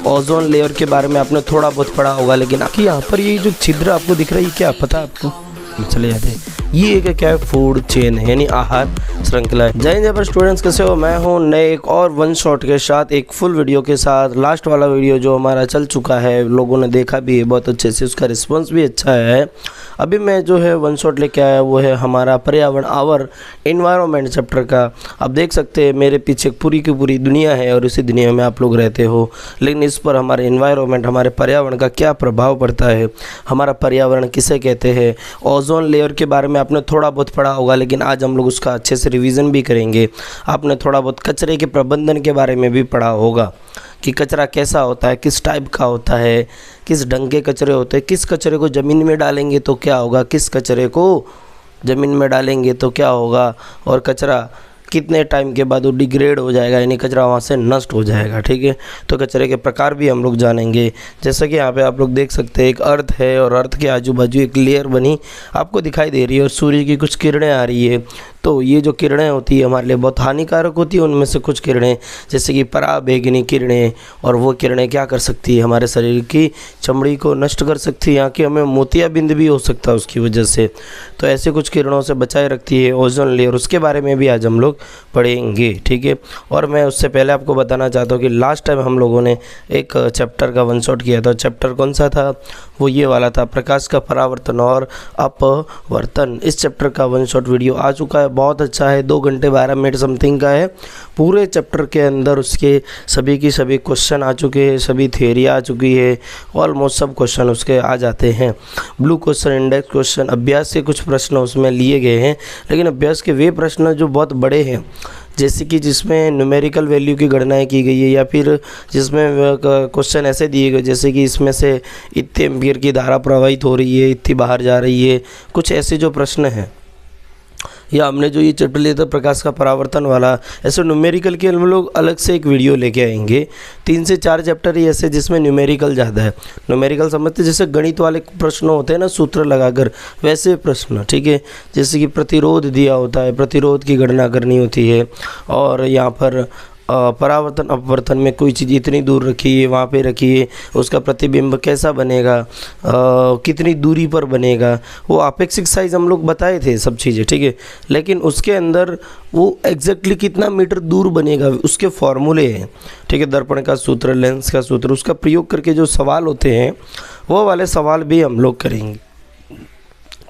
Ozone layer के बारे में आपने थोड़ा बहुत पढ़ा होगा, लेकिन कि यहाँ पर ये जो छिद्र आपको दिख रहा है ये क्या पता है आपको? चले जाते हैं। ये एक क्या है, फूड चेन है, यानी आहार श्रृंखला है। जय हिंद स्टूडेंट्स, कैसे हो? मैं हूँ नए एक और वन शॉट के साथ, एक फुल वीडियो के साथ। लास्ट वाला वीडियो जो हमारा चल चुका है, लोगों ने देखा भी है बहुत अच्छे से, उसका रिस्पॉन्स भी अच्छा है। अभी मैं जो है वन शॉट लेके आया वो है हमारा पर्यावरण, आवर एनवायरनमेंट चैप्टर का। आप देख सकते हैं मेरे पीछे पूरी की पूरी दुनिया है और इसी दुनिया में आप लोग रहते हो, लेकिन इस पर हमारे एनवायरनमेंट, हमारे पर्यावरण का क्या प्रभाव पड़ता है, हमारा पर्यावरण किसे कहते हैं, ओजोन लेयर के बारे में आपने थोड़ा बहुत पढ़ा होगा, लेकिन आज हम लोग उसका अच्छे से रिवीजन भी करेंगे। आपने थोड़ा बहुत कचरे के प्रबंधन के बारे में भी पढ़ा होगा कि कचरा कैसा होता है, किस टाइप का होता है, किस ढंग के कचरे होते हैं, किस कचरे को ज़मीन में डालेंगे तो क्या होगा, किस कचरे को ज़मीन में डालेंगे तो क्या होगा, और कचरा कितने टाइम के बाद वो डिग्रेड हो जाएगा, यानी कचरा वहाँ से नष्ट हो जाएगा। ठीक है, तो कचरे के प्रकार भी हम लोग जानेंगे। जैसे कि यहाँ पे आप लोग देख सकते हैं एक अर्थ है और अर्थ के आजू बाजू एक लेयर बनी आपको दिखाई दे रही है और सूर्य की कुछ किरणें आ रही है। तो ये जो किरणें होती है हमारे लिए बहुत हानिकारक होती है। उनमें से कुछ किरणें जैसे कि पराबैंगनी किरणें, और वो किरणें क्या कर सकती है, हमारे शरीर की चमड़ी को नष्ट कर सकती है, यहाँ की हमें मोतियाबिंद भी हो सकता है उसकी वजह से। तो ऐसे कुछ किरणों से बचाए रखती है ओजोन लेयर, उसके बारे में भी आज हम लोग पढ़ेंगे। ठीक है, और मैं उससे पहले आपको बताना चाहता हूँ कि लास्ट टाइम हम लोगों ने एक चैप्टर का वन शॉट किया था। चैप्टर कौन सा था? वो ये वाला था, प्रकाश का परावर्तन और अपवर्तन। इस चैप्टर का वन शॉट वीडियो आ चुका है, बहुत अच्छा है, 2 घंटे 12 मिनट समथिंग का है। पूरे चैप्टर के अंदर उसके सभी की सभी क्वेश्चन आ चुके हैं, सभी थ्योरी आ चुकी है, ऑलमोस्ट सब क्वेश्चन उसके आ जाते हैं। ब्लू क्वेश्चन, इंडेक्स क्वेश्चन, अभ्यास के कुछ प्रश्न उसमें लिए गए हैं, लेकिन अभ्यास के वे प्रश्न जो बहुत बड़े हैं, जैसे कि जिसमें न्यूमेरिकल वैल्यू की गणनाएं की गई है, या फिर जिसमें क्वेश्चन ऐसे दिए गए जैसे कि इसमें से इतने एम्पीयर की धारा प्रवाहित हो रही है, इतनी बाहर जा रही है, कुछ ऐसे जो प्रश्न हैं, या हमने जो ये चैप्टर लिया था प्रकाश का परावर्तन वाला, ऐसे न्यूमेरिकल के हम लोग अलग से एक वीडियो लेके आएंगे। 3 से 4 चैप्टर ही ऐसे जिसमें न्यूमेरिकल ज़्यादा है। न्यूमेरिकल समझते जैसे गणित वाले प्रश्न होते हैं ना, सूत्र लगाकर, वैसे प्रश्न। ठीक है, जैसे कि प्रतिरोध दिया होता है, प्रतिरोध की गणना करनी होती है, और यहाँ पर परावर्तन अपवर्तन में कोई चीज़ इतनी दूर रखिए, वहाँ पे रखिए, उसका प्रतिबिंब कैसा बनेगा, कितनी दूरी पर बनेगा, वो अपेक्षिक साइज हम लोग बताए थे सब चीज़ें। ठीक है, लेकिन उसके अंदर वो एग्जैक्टली कितना मीटर दूर बनेगा उसके फॉर्मूले हैं। ठीक है, दर्पण का सूत्र, लेंस का सूत्र, उसका प्रयोग करके जो सवाल होते हैं वो वाले सवाल भी हम लोग करेंगे।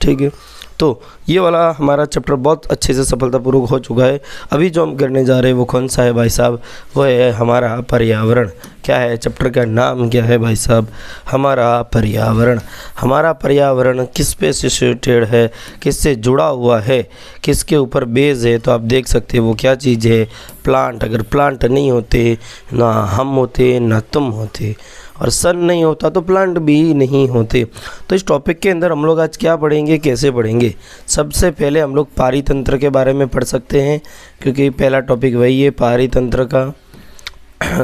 ठीक है, तो ये वाला हमारा चैप्टर बहुत अच्छे से सफलतापूर्वक हो चुका है। अभी जो हम करने जा रहे हैं वो कौन सा है भाई साहब? वो है हमारा पर्यावरण। क्या है चैप्टर का नाम? क्या है भाई साहब? हमारा पर्यावरण। हमारा पर्यावरण किस पे एसोसिएटेड है, किससे जुड़ा हुआ है, किसके ऊपर बेस है? तो आप देख सकते हैं वो क्या चीज़ है, प्लांट। अगर प्लांट नहीं होते, ना हम होते ना तुम होते, और सन नहीं होता तो प्लांट भी नहीं होते। तो इस टॉपिक के अंदर हम लोग आज क्या पढ़ेंगे, कैसे पढ़ेंगे? सबसे पहले हम लोग पारितंत्र के बारे में पढ़ सकते हैं, क्योंकि पहला टॉपिक वही है पारितंत्र का।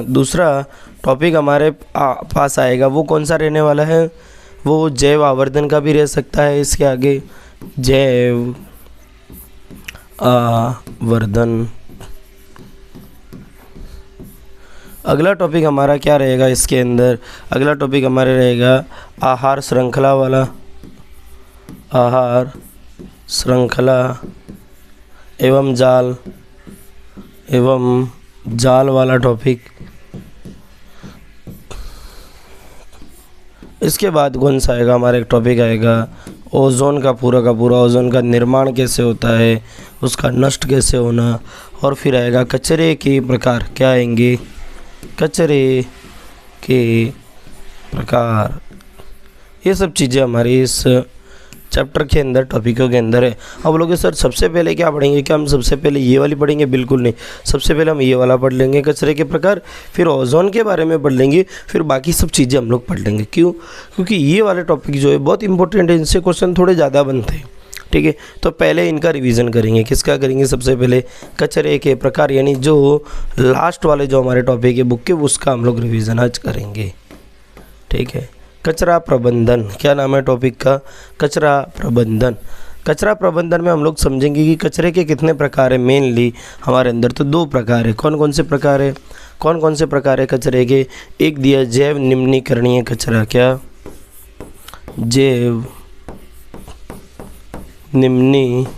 दूसरा टॉपिक हमारे पास आएगा, वो कौन सा रहने वाला है? वो जैव आवर्धन का भी रह सकता है इसके आगे, जैव आवर्धन। अगला टॉपिक हमारा क्या रहेगा इसके अंदर? अगला टॉपिक हमारे रहेगा आहार श्रृंखला वाला, आहार श्रृंखला एवं जाल वाला टॉपिक। इसके बाद कौन सा आएगा? हमारा एक टॉपिक आएगा ओजोन का पूरा, ओजोन का निर्माण कैसे होता है, उसका नष्ट कैसे होना, और फिर आएगा कचरे के प्रकार। क्या आएंगे? कचरे के प्रकार। ये सब चीज़ें हमारी इस चैप्टर के अंदर, टॉपिकों के अंदर है। अब लोग सर सबसे पहले क्या पढ़ेंगे? क्या हम सबसे पहले ये वाली पढ़ेंगे? बिल्कुल नहीं, सबसे पहले हम ये वाला पढ़ लेंगे, कचरे के प्रकार, फिर ओजोन के बारे में पढ़ लेंगे, फिर बाकी सब चीज़ें हम लोग पढ़ लेंगे। क्यों? क्योंकि ये वाले टॉपिक जो है बहुत इंपॉर्टेंट है, इनसे क्वेश्चन थोड़े ज़्यादा बनते हैं। ठीक है, तो पहले इनका रिवीजन करेंगे। किसका करेंगे? सबसे पहले कचरे के प्रकार, यानी जो लास्ट वाले जो हमारे टॉपिक है बुक के, उसका हम लोग रिवीजन आज करेंगे। ठीक है, कचरा प्रबंधन। क्या नाम है टॉपिक का? कचरा प्रबंधन। कचरा प्रबंधन में हम लोग समझेंगे कि कचरे के कितने प्रकार है मेनली हमारे अंदर। तो 2 प्रकार है। कौन कौन से प्रकार है? कौन कौन से प्रकार है कचरे के? एक दिया जैव निम्नीकरणीय कचरा। क्या? जैव निम्नीकरणीय।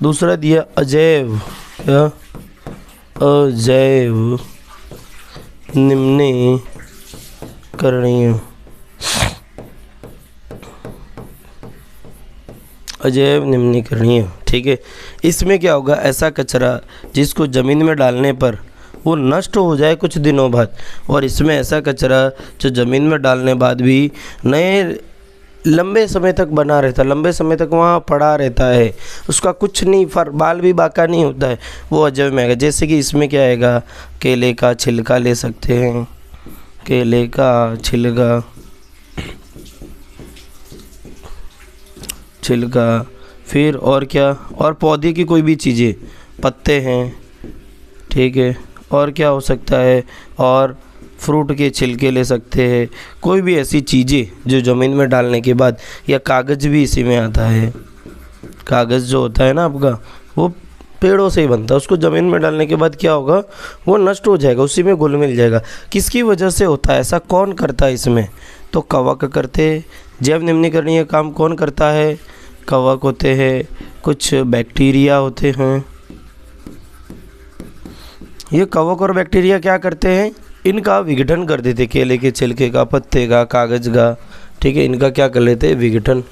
दूसरा दिया अजैव। क्या? अजैव निम्नीकरणीय। अजैव निम्नीकरणीय, ठीक है। इसमें क्या होगा? ऐसा कचरा जिसको ज़मीन में डालने पर वो नष्ट हो जाए कुछ दिनों बाद, और इसमें ऐसा कचरा जो ज़मीन में डालने बाद भी नए लंबे समय तक बना रहता है, लंबे समय तक वहाँ पड़ा रहता है, उसका कुछ नहीं बाल भी बाका नहीं होता है, वो अजैव में आएगा। जैसे कि इसमें क्या आएगा? केले का छिलका ले सकते हैं, केले का छिलका, फिर और क्या? और पौधे की कोई भी चीज़ें, पत्ते हैं, ठीक है। और क्या हो सकता है? और फ्रूट के छिलके ले सकते हैं, कोई भी ऐसी चीज़ें जो ज़मीन में डालने के बाद, या कागज़ भी इसी में आता है। कागज़ जो होता है ना आपका, वो पेड़ों से ही बनता है, उसको ज़मीन में डालने के बाद क्या होगा? वो नष्ट हो जाएगा, उसी में घुल मिल जाएगा। किसकी वजह से होता है ऐसा? कौन करता है इसमें? तो कवक करते हैं। जैव निम्नीकरणीय काम कौन करता है? कवक होते हैं, कुछ बैक्टीरिया होते हैं। ये कवक और बैक्टीरिया क्या करते हैं? इनका विघटन कर देते, केले के छिलके का, पत्ते का, कागज़ का, ठीक है। इनका क्या कर लेते हैं? विघटन।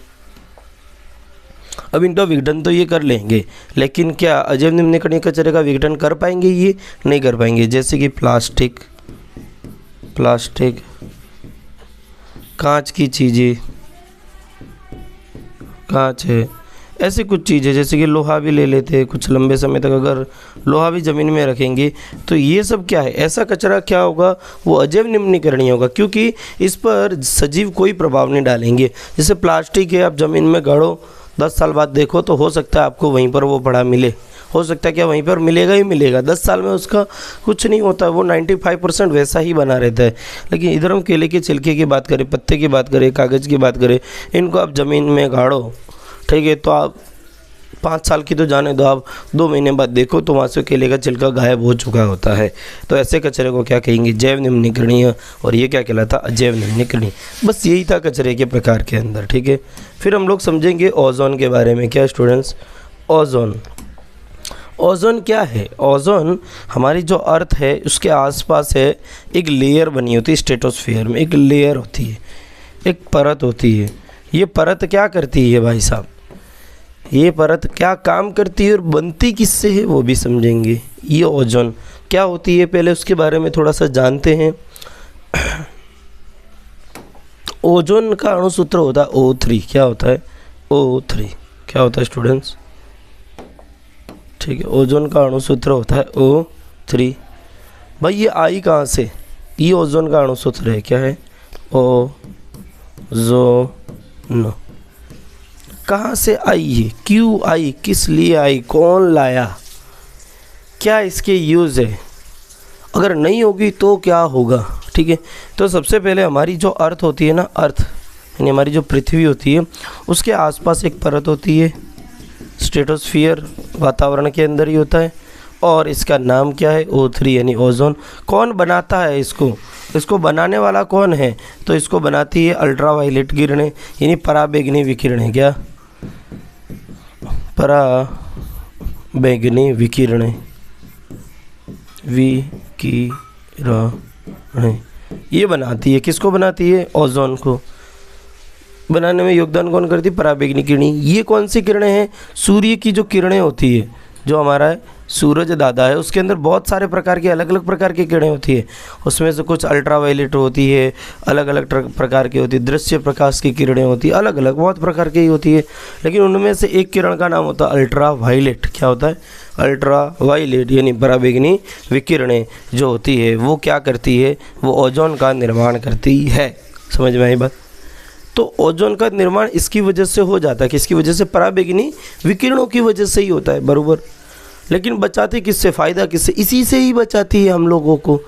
अब इनका विघटन तो ये कर लेंगे, लेकिन क्या अजैव निम्नीकरणीय कचरे का विघटन कर पाएंगे? ये नहीं कर पाएंगे। जैसे कि प्लास्टिक, कांच की चीज़ें, कांच है, ऐसी कुछ चीज़ें, जैसे कि लोहा भी ले लेते हैं कुछ लंबे समय तक, अगर लोहा भी ज़मीन में रखेंगे तो ये सब क्या है? ऐसा कचरा क्या होगा? वो अजैव निम्नीकरणीय होगा, क्योंकि इस पर सजीव कोई प्रभाव नहीं डालेंगे। जैसे प्लास्टिक है, आप ज़मीन में गाड़ो, 10 साल बाद देखो तो हो सकता है आपको वहीं पर वो पड़ा मिले, हो सकता है क्या वहीं पर मिलेगा ही मिलेगा। 10 साल में उसका कुछ नहीं होता, वो 95% वैसा ही बना रहता है। लेकिन इधर हम केले के छिलके की बात करें, पत्ते की बात करें, कागज़ की बात करें, इनको आप ज़मीन में गाड़ो, ठीक है, तो आप 5 साल की तो जाने दो, आप 2 महीने बाद देखो तो वहाँ से केले का छिलका गायब हो चुका होता है। तो ऐसे कचरे को क्या कहेंगे? जैव निम्नीकरणीय। और ये क्या कहलाता? अजैव निम्नीकरणीय। बस यही था कचरे के प्रकार के अंदर, ठीक है। फिर हम लोग समझेंगे ओजोन के बारे में। क्या स्टूडेंट्स? ओजोन। ओजोन क्या है? ओजोन हमारी जो अर्थ है उसके आसपास है, एक लेयर बनी होती है स्ट्रेटोस्फीयर में, एक लेयर होती है, एक परत होती है। ये परत क्या करती है भाई साहब? ये परत क्या काम करती है और बनती किससे है वो भी समझेंगे। ये ओजोन क्या होती है पहले उसके बारे में थोड़ा सा जानते हैं। ओजोन का अणुसूत्र होता है O3। क्या होता है? O3। क्या होता है स्टूडेंट्स? ठीक है, ओजोन का अणुसूत्र होता है O3। भाई ये आई कहाँ से? ये ओजोन का अणुसूत्र है। क्या है? ओजोन। कहाँ से आई है? क्यों आई? किस लिए आई? कौन लाया? क्या इसके यूज़ है? अगर नहीं होगी तो क्या होगा? ठीक है, तो सबसे पहले हमारी जो अर्थ होती है ना, अर्थ यानी हमारी जो पृथ्वी होती है, उसके आसपास एक परत होती है, स्ट्रेटोस्फीयर वातावरण के अंदर ही होता है, और इसका नाम क्या है? O3 यानी ओजोन। कौन बनाता है इसको? इसको बनाने वाला कौन है? तो इसको बनाती है अल्ट्रावायलेट किरणें यानी पराबैंगनी विकिरणें। क्या? पराबैंगनी विकिरणें, ये बनाती है। किसको बनाती है? ओजोन को। बनाने में योगदान कौन करती है? पराबैंगनी किरणें। ये कौन सी किरणें हैं? सूर्य की जो किरणें होती है, जो हमारा सूरज दादा है, उसके अंदर बहुत सारे प्रकार की अलग अलग प्रकार की किरणें होती है। उसमें से कुछ अल्ट्रावायलेट होती है, अलग अलग प्रकार की होती है, दृश्य प्रकाश की किरणें होती है, अलग अलग बहुत प्रकार की होती है। लेकिन उनमें से एक किरण का नाम होता है अल्ट्रावायलेट। क्या होता है? अल्ट्रावायलेट यानी पराबैंगनी विकिरणें जो होती है वो क्या करती है? वो ओजोन का निर्माण करती है। समझ में आई बात? तो ओजोन का निर्माण इसकी वजह से हो जाता है। किसकी वजह से? पराबैंगनी विकिरणों की वजह से ही होता है, बराबर। लेकिन बचाती किससे? फ़ायदा किससे? इसी से ही बचाती है हम लोगों को।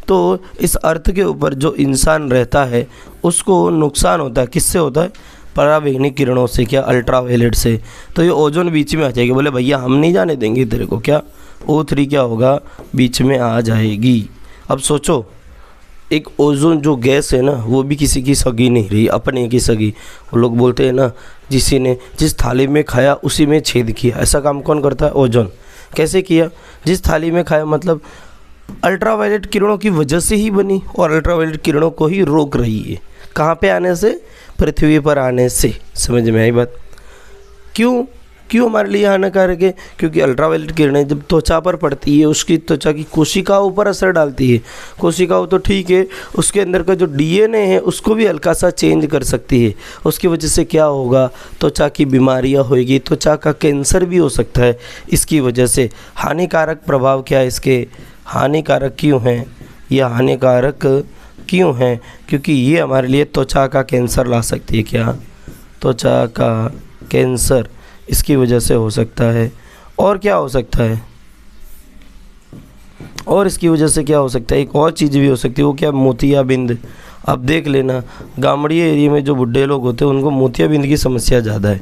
तो इस अर्थ के ऊपर जो इंसान रहता है उसको नुकसान होता है, किससे होता है? पराबैंगनी किरणों से, क्या? अल्ट्रावायलेट से। तो ये ओजोन बीच में आ जाएगी। बोले भैया हम नहीं जाने देंगे तेरे को, क्या O3 क्या होगा? बीच में आ जाएगी। अब सोचो, एक ओजोन जो गैस है ना, वो भी किसी की सगी नहीं रही, अपने की सगी। वो लोग बोलते हैं ना, जिसी ने जिस थाली में खाया उसी में छेद किया। ऐसा काम कौन करता है? ओजोन। कैसे किया? जिस थाली में खाया, मतलब अल्ट्रावायलेट किरणों की वजह से ही बनी, और अल्ट्रावायलेट किरणों को ही रोक रही है। कहाँ पे आने से? पृथ्वी पर आने से। समझ में आई बात? क्यों हमारे लिए हानिकारक है? क्योंकि अल्ट्रावायलेट किरणें जब त्वचा पर पड़ती है, उसकी त्वचा की कोशिकाओं पर असर डालती है। कोशिकाओं तो ठीक है, उसके अंदर का जो DNA है उसको भी हल्का सा चेंज कर सकती है। उसकी वजह से क्या होगा? त्वचा की बीमारियां होएगी, त्वचा का कैंसर भी हो सकता है। इसकी वजह से हानिकारक प्रभाव क्या है इसके? हानिकारक क्यों हैं? यह हानिकारक क्यों हैं? क्योंकि ये हमारे लिए त्वचा का कैंसर ला सकती है। क्या? त्वचा का कैंसर इसकी वजह से हो सकता है। और क्या हो सकता है? और इसकी वजह से क्या हो सकता है? एक और चीज़ भी हो सकती है। वो क्या? मोतियाबिंद। अब देख लेना, गामड़िया एरिया में जो बुढ़े लोग होते हैं उनको मोतियाबिंद की समस्या ज़्यादा है।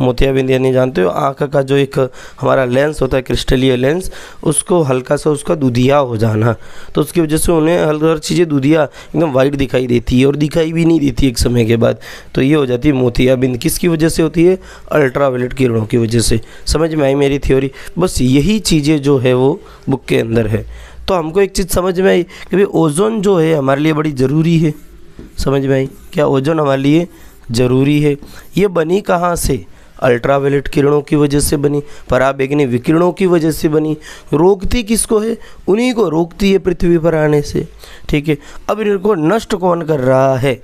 मोतियाबिंद यानी जानते हो, आँख का जो एक हमारा लेंस होता है, क्रिस्टलीय लेंस, उसको हल्का सा उसका दूधिया हो जाना। तो उसकी वजह से उन्हें हर चीज़ें दूधिया एकदम वाइट दिखाई देती है, और दिखाई भी नहीं देती एक समय के बाद। तो ये हो जाती है मोतियाबिंद। किसकी वजह से होती है? अल्ट्रावायलेट किरणों की वजह से। समझ में आई मेरी थ्योरी? बस यही चीज़ें जो है वो बुक के अंदर है। तो हमको एक चीज़ समझ में आई कि भाई ओजोन जो है हमारे लिए बड़ी ज़रूरी है। समझ में आई? क्या ओजोन हमारे लिए ज़रूरी है? ये बनी कहाँ से? अल्ट्रावायलेट किरणों की वजह से बनी, पराबैंगनी विकिरणों की वजह से बनी। रोकती किसको है? उन्हीं को रोकती है पृथ्वी पर आने से। ठीक है, अब इनको नष्ट कौन कर रहा है?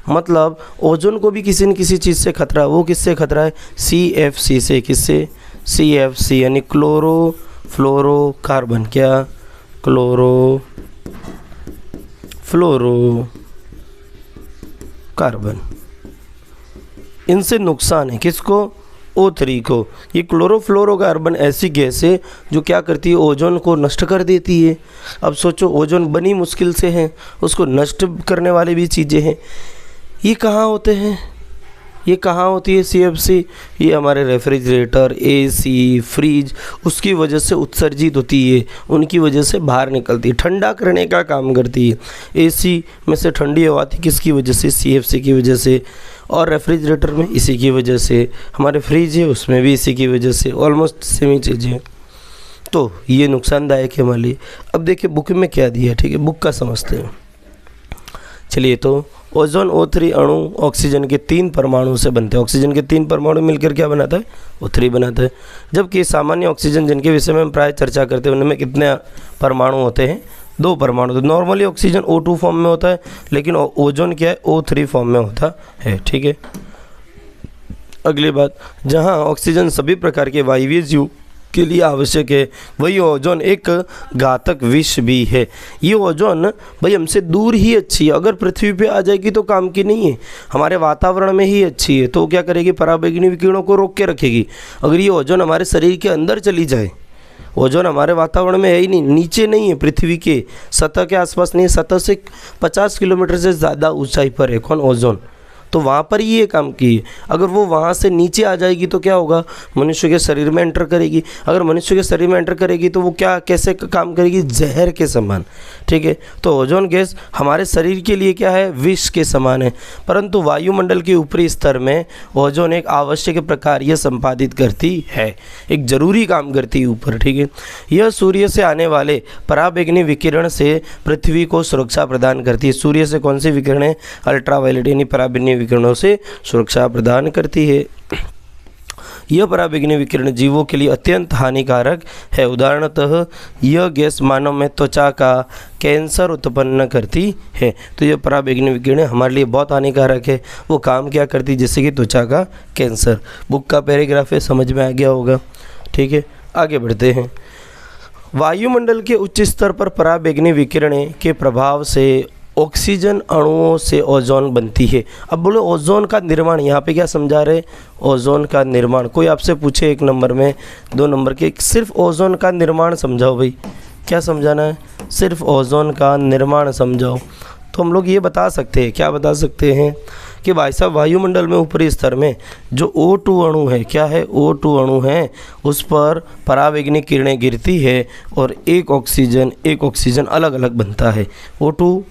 मतलब ओजोन को भी किसी न किसी चीज़ से खतरा है। वो किससे खतरा है? CFC से। किससे? CFC यानी क्लोरोफ्लोरोकार्बन। क्या? क्लोरोफ्लोरोकार्बन। इनसे नुकसान है। किसको? O3 को। ये क्लोरोफ्लोरोकार्बन ऐसी गैस है जो क्या करती है? ओजोन को नष्ट कर देती है। अब सोचो, ओजोन बनी मुश्किल से है, उसको नष्ट करने वाली भी चीज़ें हैं। ये कहाँ होते हैं? ये कहाँ होती है CFC? ये हमारे रेफ्रिजरेटर, AC, फ्रिज, उसकी वजह से उत्सर्जित होती है, उनकी वजह से बाहर निकलती है, ठंडा करने का काम करती है। AC में से ठंडी हवा आती किसकी वजह से? CFC की वजह से। और रेफ्रिजरेटर में इसी की वजह से। हमारे फ्रिज है उसमें भी इसी की वजह से। ऑलमोस्ट सेम ही चीज़ें। तो ये नुकसानदायक है हमारे लिए। अब देखिए बुक में क्या दिया है। ठीक है, बुक का समझते हैं। चलिए, तो ओजोन O3 अणु ऑक्सीजन के 3 परमाणु से बनते हैं। ऑक्सीजन के 3 परमाणु मिलकर क्या बनाता है? O3 बनाता है। जबकि सामान्य ऑक्सीजन जिनके विषय में हम प्राय चर्चा करते हैं उनमें कितने परमाणु होते हैं? 2 परमाणु। तो नॉर्मली ऑक्सीजन O2 फॉर्म में होता है, लेकिन ओजोन क्या है? O3 फॉर्म में होता है। ठीक है, अगली बात, जहाँ ऑक्सीजन सभी प्रकार के वायवीय जीव के लिए आवश्यक है, वही ओजोन एक घातक विष भी है। ये ओजोन भाई हमसे दूर ही अच्छी है। अगर पृथ्वी पे आ जाएगी तो काम की नहीं है, हमारे वातावरण में ही अच्छी है। तो क्या करेगी? पराबैंगनी विकिरणों को रोक के रखेगी। अगर ये ओजोन हमारे शरीर के अंदर चली जाए, ओजोन हमारे वातावरण में है ही नहीं, नीचे नहीं है, पृथ्वी के सतह के आसपास नहीं है, सतह से 50 किलोमीटर से ज़्यादा ऊंचाई पर है कौन? ओजोन। तो वहाँ पर ही ये काम की है। अगर वो वहाँ से नीचे आ जाएगी तो क्या होगा? मनुष्य के शरीर में एंटर करेगी। अगर मनुष्य के शरीर में एंटर करेगी तो वो क्या कैसे काम करेगी? जहर के समान। ठीक है, तो ओजोन गैस हमारे शरीर के लिए क्या है? विष के समान है। परंतु वायुमंडल के ऊपरी स्तर में ओजोन एक आवश्यक प्रक्रिया संपादित करती है, एक जरूरी काम करती है ऊपर। ठीक है, यह सूर्य से आने वाले पराबैंगनी विकिरण से पृथ्वी को सुरक्षा प्रदान करती है। सूर्य से कौन सी विकिरणें? अल्ट्रावायलेट यानी पराबैंगनी विकिरणों से सुरक्षा प्रदान करती है। यह पराबैंगनी विकिरण जीवों के लिए अत्यंत हानिकारक है। उदाहरणतः यह गैस मानव में त्वचा का कैंसर उत्पन्न करती है। तो यह पराबैंगनी विकिरण हमारे लिए बहुत हानिकारक है। वो काम क्या करती है? जैसे कि त्वचा का कैंसर। बुक का पैराग्राफ है, समझ में आ गया होगा। ठीक है, आगे बढ़ते हैं। वायुमंडल के उच्च स्तर पर पराबैंगनी विकिरण के प्रभाव से ऑक्सीजन अणुओं से ओजोन बनती है। अब बोलो ओजोन का निर्माण, यहाँ पे क्या समझा रहे? ओजोन का निर्माण। कोई आपसे पूछे 1 नंबर में, 2 नंबर के, सिर्फ ओजोन का निर्माण समझाओ भाई, क्या समझाना है? सिर्फ ओजोन का निर्माण समझाओ। तो हम लोग ये बता सकते हैं, क्या बता सकते हैं कि भाई साहब वायुमंडल में ऊपरी स्तर में जो O2 अणु है, क्या है, O2 अणु है, उस पर परावैंगनिक किरणें गिरती है और एक ऑक्सीजन अलग अलग बनता है। O2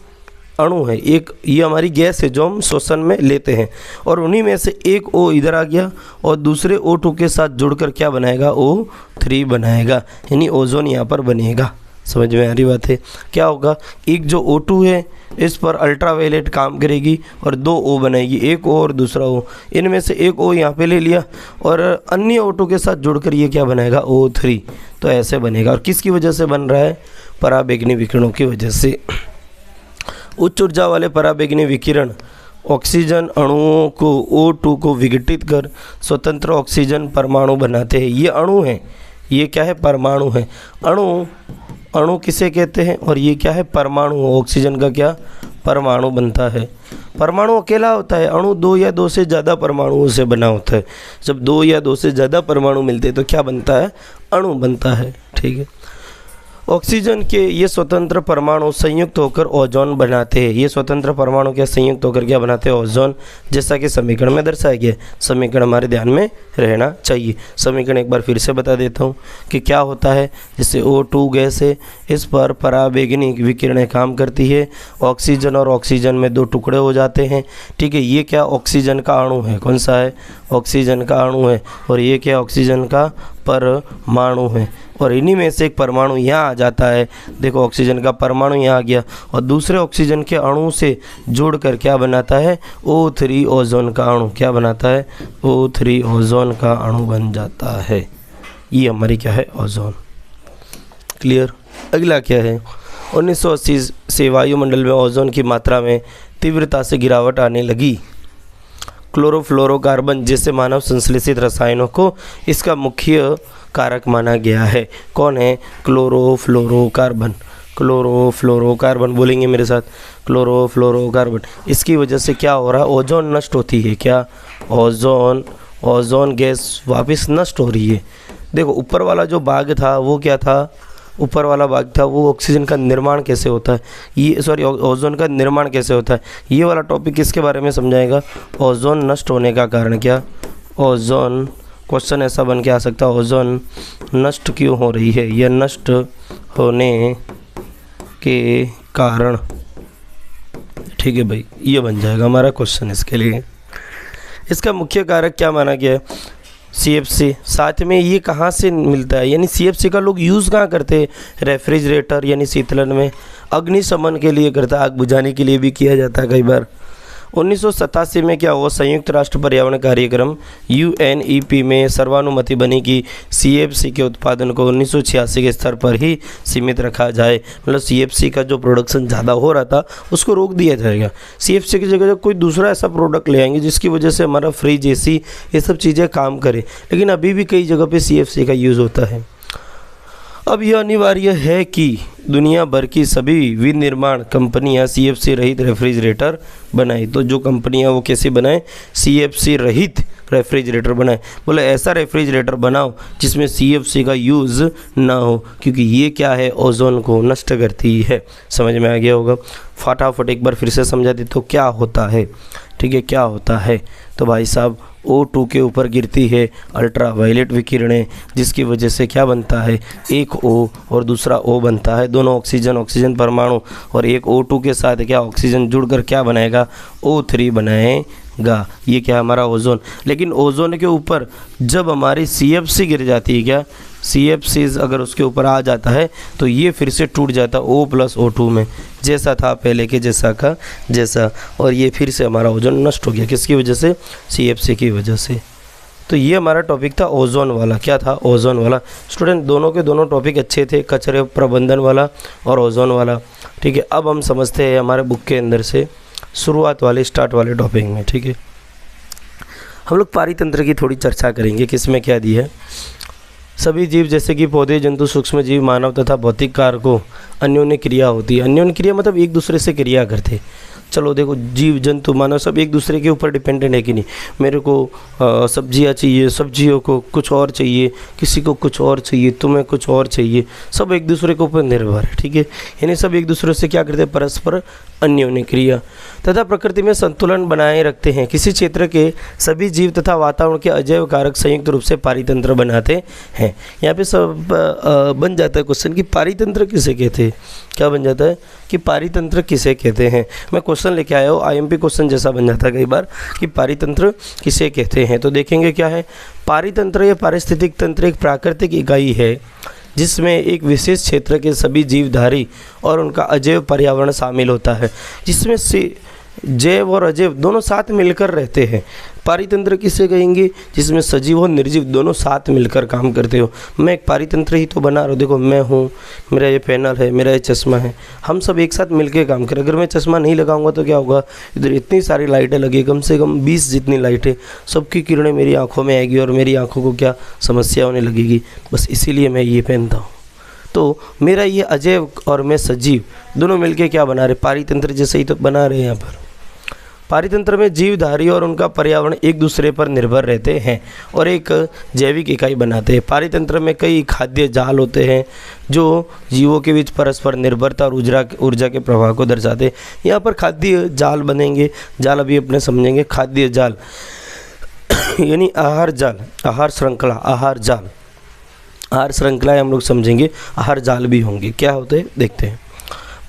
अणु है, एक ये हमारी गैस है जो हम श्वसन में लेते हैं, और उन्हीं में से एक O इधर आ गया और दूसरे O2 के साथ जुड़कर क्या बनाएगा, O3 बनाएगा, यानी ओजोन यहाँ पर बनेगा। समझ में आ रही बात है? क्या होगा, एक जो O2 है इस पर अल्ट्रावायलेट काम करेगी और 2 O बनाएगी, एक O और दूसरा O, इनमें से एक O यहाँ पे ले लिया और अन्य O2 के साथ जुड़कर ये क्या बनाएगा, O3। तो ऐसे बनेगा। और किसकी वजह से बन रहा है, पराबैंगनी विकिरणों की वजह से। उच्च ऊर्जा वाले पराबैंगनी विकिरण ऑक्सीजन अणुओं को O2 को विघटित कर स्वतंत्र ऑक्सीजन परमाणु बनाते हैं। ये अणु हैं, ये क्या है, परमाणु है। अणु किसे कहते हैं, और ये क्या है, परमाणु। ऑक्सीजन का क्या, परमाणु बनता है। परमाणु अकेला होता है, अणु 2 या 2 से ज़्यादा परमाणुओं से बना होता है। जब 2 या 2 से ज़्यादा परमाणु मिलते हैं तो क्या बनता है, अणु बनता है। ठीक है। ऑक्सीजन के ये स्वतंत्र परमाणु संयुक्त होकर ओजोन बनाते हैं। ये स्वतंत्र परमाणु क्या संयुक्त होकर क्या बनाते हैं, ओजोन, जैसा कि समीकरण में दर्शाया गया है। समीकरण हमारे ध्यान में रहना चाहिए। समीकरण एक बार फिर से बता देता हूँ कि क्या होता है। जैसे O2 गैस है, इस पर पराबैंगनी विकिरणें काम करती है, ऑक्सीजन और ऑक्सीजन में 2 टुकड़े हो जाते हैं। ठीक है। ये क्या, ऑक्सीजन का अणु है, कौन सा है, ऑक्सीजन का अणु है, और ये क्या, ऑक्सीजन का परमाणु है। और इन्हीं में से एक परमाणु यहाँ आ जाता है। देखो ऑक्सीजन का परमाणु यहाँ आ गया और दूसरे ऑक्सीजन के अणु से जोड़कर क्या बनाता है, O3 ओजोन का अणु। क्या बनाता है, O3 ओजोन का अणु बन जाता है। ये हमारी क्या है, ओजोन। क्लियर। अगला क्या है, 1980 से वायुमंडल में ओजोन की मात्रा में तीव्रता से गिरावट आने लगी। क्लोरोफ्लोरोकार्बन जैसे मानव संश्लेषित रसायनों को इसका मुख्य कारक माना गया है। कौन है, क्लोरोफ्लोरोकार्बन। क्लोरोफ्लोरोकार्बन बोलेंगे मेरे साथ, क्लोरोफ्लोरोकार्बन। इसकी वजह से क्या हो रहा है, ओजोन नष्ट होती है। क्या, ओजोन गैस वापस नष्ट हो रही है। देखो ऊपर वाला जो भाग था वो क्या था, ऊपर वाला भाग था वो ऑक्सीजन का निर्माण कैसे होता है, ये ओजोन का निर्माण कैसे होता है, ये वाला टॉपिक किसके बारे में समझाएगा, ओजोन नष्ट होने का कारण। क्या, ओजोन, क्वेश्चन ऐसा बन के आ सकता है, ओजोन नष्ट क्यों हो रही है, यह नष्ट होने के कारण। ठीक है भाई, ये बन जाएगा हमारा क्वेश्चन इसके लिए। इसका मुख्य कारक क्या माना गया है, CFC। साथ में ये कहाँ से मिलता है, यानी CFC का लोग यूज़ कहाँ करते हैं, रेफ्रिजरेटर यानी शीतलन में, अग्निशमन के लिए करता है, आग बुझाने के लिए भी किया जाता है कई बार। 1987 में क्या हुआ, संयुक्त राष्ट्र पर्यावरण कार्यक्रम UNEP में सर्वानुमति बनी कि CFC के उत्पादन को 1986 के स्तर पर ही सीमित रखा जाए। मतलब CFC का जो प्रोडक्शन ज़्यादा हो रहा था उसको रोक दिया जाएगा। CFC की जगह कोई दूसरा ऐसा प्रोडक्ट ले आएंगे जिसकी वजह से हमारा फ्रिज, AC ये सब चीज़ें काम करें। लेकिन अभी भी कई जगह पे CFC का यूज़ होता है। अब यह अनिवार्य है कि दुनिया भर की सभी विनिर्माण कंपनियां CFC रहित रेफ्रिजरेटर बनाए। तो जो कंपनियां वो कैसे बनाए, CFC रहित रेफ्रिजरेटर बनाए। बोले ऐसा रेफ्रिजरेटर बनाओ जिसमें CFC का यूज़ ना हो, क्योंकि ये क्या है, ओजोन को नष्ट करती है। समझ में आ गया होगा। फटाफट एक बार फिर से समझा दे तो क्या होता है। ठीक है, क्या होता है, तो भाई साहब O2 के ऊपर गिरती है अल्ट्रावायलेट विकिरणें, जिसकी वजह से क्या बनता है, एक O और दूसरा O बनता है। दोनों ऑक्सीजन परमाणु, और एक O2 के साथ क्या ऑक्सीजन जुड़कर क्या बनाएगा, O3 बनाएगा। ये क्या हमारा ओजोन। लेकिन ओजोन के ऊपर जब हमारी CFC गिर जाती है, क्या CFC अगर उसके ऊपर आ जाता है तो ये फिर से टूट जाता है O+O2 में, जैसा था पहले के जैसा का जैसा, और ये फिर से हमारा ओजोन नष्ट हो गया। किसकी वजह से, CFC की वजह से। तो ये हमारा टॉपिक था ओजोन वाला। क्या था, ओजोन वाला। स्टूडेंट दोनों के दोनों टॉपिक अच्छे थे, कचरे प्रबंधन वाला और ओजोन वाला। ठीक है, अब हम समझते हैं हमारे बुक के अंदर से शुरुआत वाले, स्टार्ट वाले टॉपिक में। ठीक है, हम लोग पारितंत्र की थोड़ी चर्चा करेंगे। किसमें क्या दी है, सभी जीव जैसे कि पौधे, जंतु, सूक्ष्म जीव, मानव तथा भौतिक कारकों अन्योन्य क्रिया होती है। अन्योन्य क्रिया मतलब एक दूसरे से क्रिया करते। चलो देखो, जीव जंतु मानव सब एक दूसरे के ऊपर डिपेंडेंट है कि नहीं। मेरे को सब्जियां चाहिए, सब्जियों को कुछ और चाहिए, किसी को कुछ और चाहिए, तुम्हें कुछ और चाहिए, सब एक दूसरे के ऊपर निर्भर है, ठीक है। यानी सब एक दूसरे से क्या करते हैं, परस्पर अन्योन्य क्रिया तथा प्रकृति में संतुलन बनाए रखते हैं। किसी क्षेत्र के सभी जीव तथा वातावरण के अजैव कारक संयुक्त रूप से पारितंत्र बनाते हैं। यहाँ पे सब बन जाता है क्वेश्चन कि पारितंत्र किसे कहते हैं। क्या बन जाता है कि पारितंत्र किसे कहते हैं। मैं क्वेश्चन लेके आया हूँ, आईएमपी क्वेश्चन जैसा बन जाता है कई बार कि पारितंत्र किसे कहते हैं। तो देखेंगे क्या है पारितंत्र। या पारिस्थितिक तंत्र एक प्राकृतिक इकाई है जिसमें एक विशेष क्षेत्र के सभी जीवधारी और उनका अजैव पर्यावरण शामिल होता है, जिसमें से जैव और अजैव दोनों साथ मिलकर रहते हैं। पारितंत्र किसे कहेंगे, जिसमें सजीव और निर्जीव दोनों साथ मिलकर काम करते हो। मैं एक पारितंत्र ही तो बना रहा हूँ। देखो मैं हूँ, मेरा ये पैनल है, मेरा ये चश्मा है, हम सब एक साथ मिलकर काम करें। अगर मैं चश्मा नहीं लगाऊंगा तो क्या होगा, इधर इतनी सारी लाइटें लगी, कम से कम 20 जितनी लाइटें, सबकी किरणें मेरी आँखों में आएगी और मेरी आँखों को क्या समस्या होने लगेगी। बस इसीलिए मैं ये पहनता हूँ। तो मेरा ये अजैव और मैं सजीव दोनों मिलके क्या बना रहे, पारितंत्र जैसे ही तो बना रहे हैं। यहाँ पर पारितंत्र में जीवधारी और उनका पर्यावरण एक दूसरे पर निर्भर रहते हैं और एक जैविक इकाई बनाते हैं। पारितंत्र में कई खाद्य जाल होते हैं जो जीवों के बीच परस्पर निर्भरता और ऊर्जा के प्रभाव को दर्शाते हैं। यहाँ पर खाद्य जाल बनेंगे, जाल अभी अपने समझेंगे। खाद्य जाल यानी आहार जाल, आहार श्रृंखला, आहार जाल, आहार श्रृंखला हम लोग समझेंगे, आहार जाल भी होंगे। क्या होते हैं देखते हैं।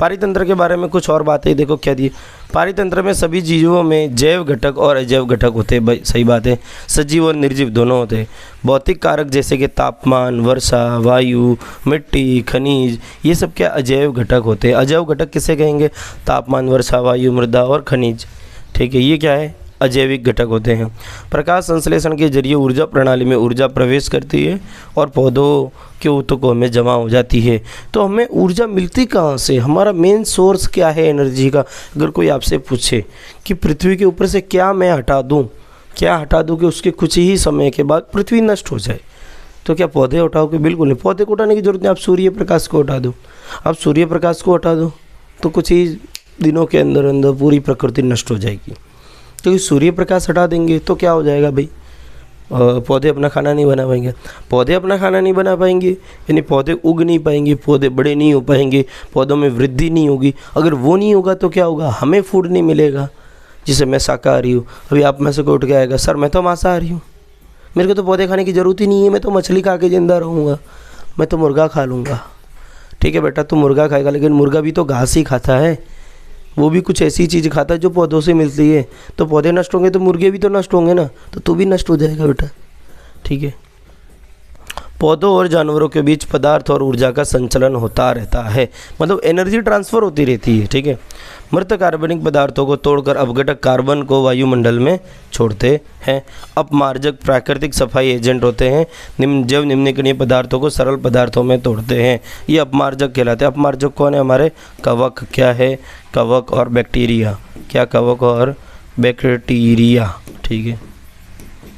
पारितंत्र के बारे में कुछ और बातें देखो क्या दी। पारितंत्र में सभी जीवों में जैव घटक और अजैव घटक होते हैं। भाई सही बात है, सजीव और निर्जीव दोनों होते हैं। भौतिक कारक जैसे कि तापमान, वर्षा, वायु, मिट्टी, खनिज, ये सब क्या अजैव घटक होते हैं। अजैव घटक किसे कहेंगे, तापमान, वर्षा, वायु, मृदा और खनिज, ठीक है। ये क्या है, अजैविक घटक होते हैं। प्रकाश संश्लेषण के जरिए ऊर्जा प्रणाली में ऊर्जा प्रवेश करती है और पौधों के ऊतकों में जमा हो जाती है। तो हमें ऊर्जा मिलती कहाँ से, हमारा मेन सोर्स क्या है एनर्जी का। अगर कोई आपसे पूछे कि पृथ्वी के ऊपर से क्या मैं हटा दूँ, क्या हटा दूँ कि उसके कुछ ही समय के बाद पृथ्वी नष्ट हो जाए, तो क्या पौधे हटाओगे? बिल्कुल नहीं, पौधे को हटाने की जरूरत नहीं। आप सूर्य प्रकाश को हटा दो, आप सूर्य प्रकाश को हटा दो तो कुछ ही दिनों के अंदर अंदर पूरी प्रकृति नष्ट हो जाएगी। क्योंकि सूर्य प्रकाश हटा देंगे तो क्या हो जाएगा भाई, पौधे अपना खाना नहीं बना पाएंगे। पौधे अपना खाना नहीं बना पाएंगे यानी पौधे उग नहीं पाएंगे, पौधे बड़े नहीं हो पाएंगे, पौधों में वृद्धि नहीं होगी। अगर वो नहीं होगा तो क्या होगा, हमें फूड नहीं मिलेगा। जैसे मैं शाकाहारी हूँ, अभी आप में से कोई उठ के आएगा, सर मैं तो मांसाहारी हूँ, मेरे को तो पौधे खाने की ज़रूरत ही नहीं है, मैं तो मछली खा के जिंदा रहूँगा, मैं तो मुर्गा खा लूँगा। ठीक है बेटा, तू मुर्गा खाएगा, लेकिन मुर्गा भी तो घास ही खाता है, वो भी कुछ ऐसी चीज़ खाता है जो पौधों से मिलती है। तो पौधे नष्ट होंगे तो मुर्गे भी तो नष्ट होंगे ना, तो तू भी नष्ट हो जाएगा बेटा, ठीक है। पौधों और जानवरों के बीच पदार्थ और ऊर्जा का संचलन होता रहता है, मतलब एनर्जी ट्रांसफ़र होती रहती है, ठीक है। मृत कार्बनिक पदार्थों को तोड़कर अपघटक कार्बन को वायुमंडल में छोड़ते हैं। अपमार्जक प्राकृतिक सफाई एजेंट होते हैं। जैव निम्नकणीय पदार्थों को सरल पदार्थों में तोड़ते हैं, ये अपमार्जक कहलाते हैं। अपमार्जक कौन है, हमारे कवक। क्या है, कवक और बैक्टीरिया। क्या, कवक और बैक्टीरिया, ठीक है।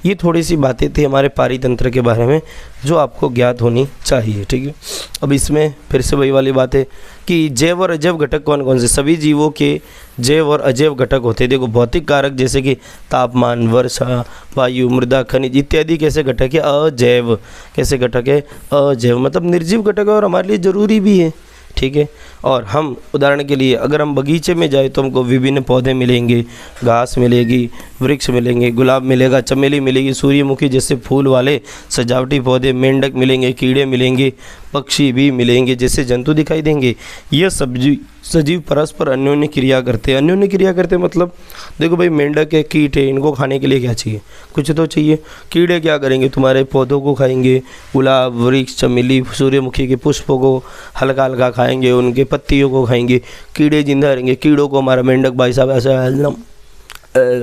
ये थोड़ी सी बातें थी हमारे पारितंत्र के बारे में जो आपको ज्ञात होनी चाहिए, ठीक है। अब इसमें फिर से वही वाली बात है कि जैव और अजैव घटक कौन कौन से, सभी जीवों के जैव और अजैव घटक होते हैं। देखो भौतिक कारक जैसे कि तापमान, वर्षा, वायु, मृदा, खनिज इत्यादि कैसे घटक है, अजैव। कैसे घटक है, अजैव, मतलब निर्जीव घटक है और हमारे लिए ज़रूरी भी है, ठीक है। और हम उदाहरण के लिए अगर हम बगीचे में जाए तो हमको विभिन्न पौधे मिलेंगे, घास मिलेगी, वृक्ष मिलेंगे, गुलाब मिलेगा, चमेली मिलेगी, सूर्यमुखी जैसे फूल वाले सजावटी पौधे, मेंढक मिलेंगे, कीड़े मिलेंगे, पक्षी भी मिलेंगे, जैसे जंतु दिखाई देंगे। यह सजीव परस्पर अन्योन्य क्रिया करते हैं। अन्योन्य क्रिया करते मतलब देखो भाई, मेंढक है, कीट है, इनको खाने के लिए क्या चाहिए, कुछ तो चाहिए। कीड़े क्या करेंगे, तुम्हारे पौधों को खाएंगे, गुलाब, वृक्ष, चमेली, सूर्यमुखी के पुष्पों को हल्का हल्का खाएंगे, उनके पत्तियों को खाएंगे, कीड़े जिंदा रहेंगे। कीड़ों को हमारा मेंढक भाई साहब ऐसा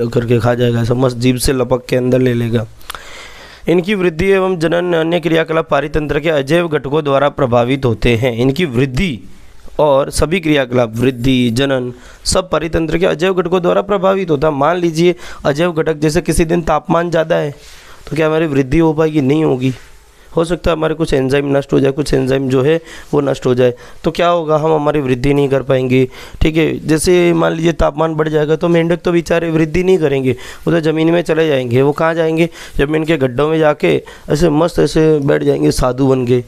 करके खा जाएगा, ऐसा मस्त जीभ से लपक के अंदर ले लेगा। इनकी वृद्धि एवं जनन अन्य क्रियाकलाप पारितंत्र के अजैव घटकों द्वारा प्रभावित होते हैं। इनकी वृद्धि और सभी क्रियाकलाप, वृद्धि, जनन, सब पारितंत्र के अजैव घटकों द्वारा प्रभावित होता है। मान लीजिए अजैव घटक जैसे किसी दिन तापमान ज़्यादा है तो क्या हमारी वृद्धि हो पाएगी, नहीं होगी। हो सकता है हमारे कुछ एंजाइम नष्ट हो जाए, कुछ एंजाइम जो है वो नष्ट हो जाए, तो क्या होगा, हम हमारी वृद्धि नहीं कर पाएंगे। ठीक है, जैसे मान लीजिए तापमान बढ़ जाएगा तो मेंढक तो बेचारे वृद्धि नहीं करेंगे, वो तो ज़मीन में चले जाएंगे। वो कहाँ जाएंगे, ज़मीन के गड्ढों में जाके ऐसे मस्त ऐसे बैठ जाएंगे साधु बन के।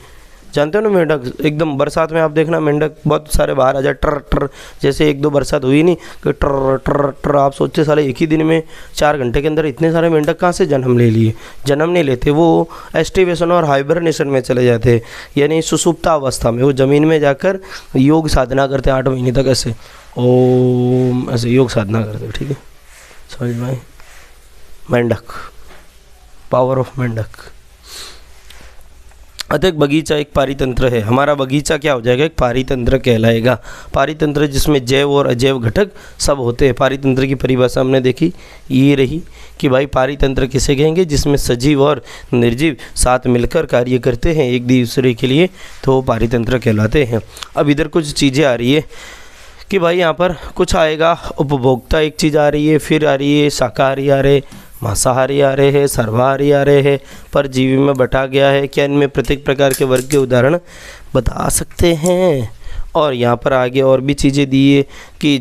जानते हो ना मेंढक, एकदम बरसात में आप देखना मेंढक बहुत सारे बाहर आ जाए, ट्र ट्र, जैसे एक दो बरसात हुई नहीं कि ट्र ट्र ट्र, आप सोचते साले एक ही दिन में 4 घंटे के अंदर इतने सारे मेंढक कहाँ से जन्म ले लिए। जन्म नहीं लेते, वो एस्टिवेशन और हाइबरनेशन में चले जाते हैं, यानी सुसुप्ता अवस्था में। वो ज़मीन में जाकर योग साधना करते हैं 8 महीने तक, ऐसे ओम ऐसे योग साधना करते हैं। ठीक है, समझ में? मेंढक, पावर ऑफ मेंढक। अतः एक बगीचा एक पारितंत्र है। हमारा बगीचा क्या हो जाएगा, एक पारितंत्र कहलाएगा। पारितंत्र जिसमें जैव और अजैव घटक सब होते हैं। पारितंत्र की परिभाषा हमने देखी, ये रही कि भाई पारितंत्र किसे कहेंगे, जिसमें सजीव और निर्जीव साथ मिलकर कार्य करते हैं एक दूसरे के लिए, तो वो पारितंत्र कहलाते हैं। अब इधर कुछ चीज़ें आ रही है कि भाई यहाँ पर कुछ आएगा, उपभोक्ता एक चीज़ आ रही है, फिर आ रही है शाकाहारी आ रहे, मांसाहारी आ रहे हैं, सर्वाहारी आ रहे हैं, परजीवी में बटा गया है। क्या इनमें प्रत्येक प्रकार के वर्ग के उदाहरण बता सकते हैं? और यहाँ पर आगे और भी चीज़ें दी है कि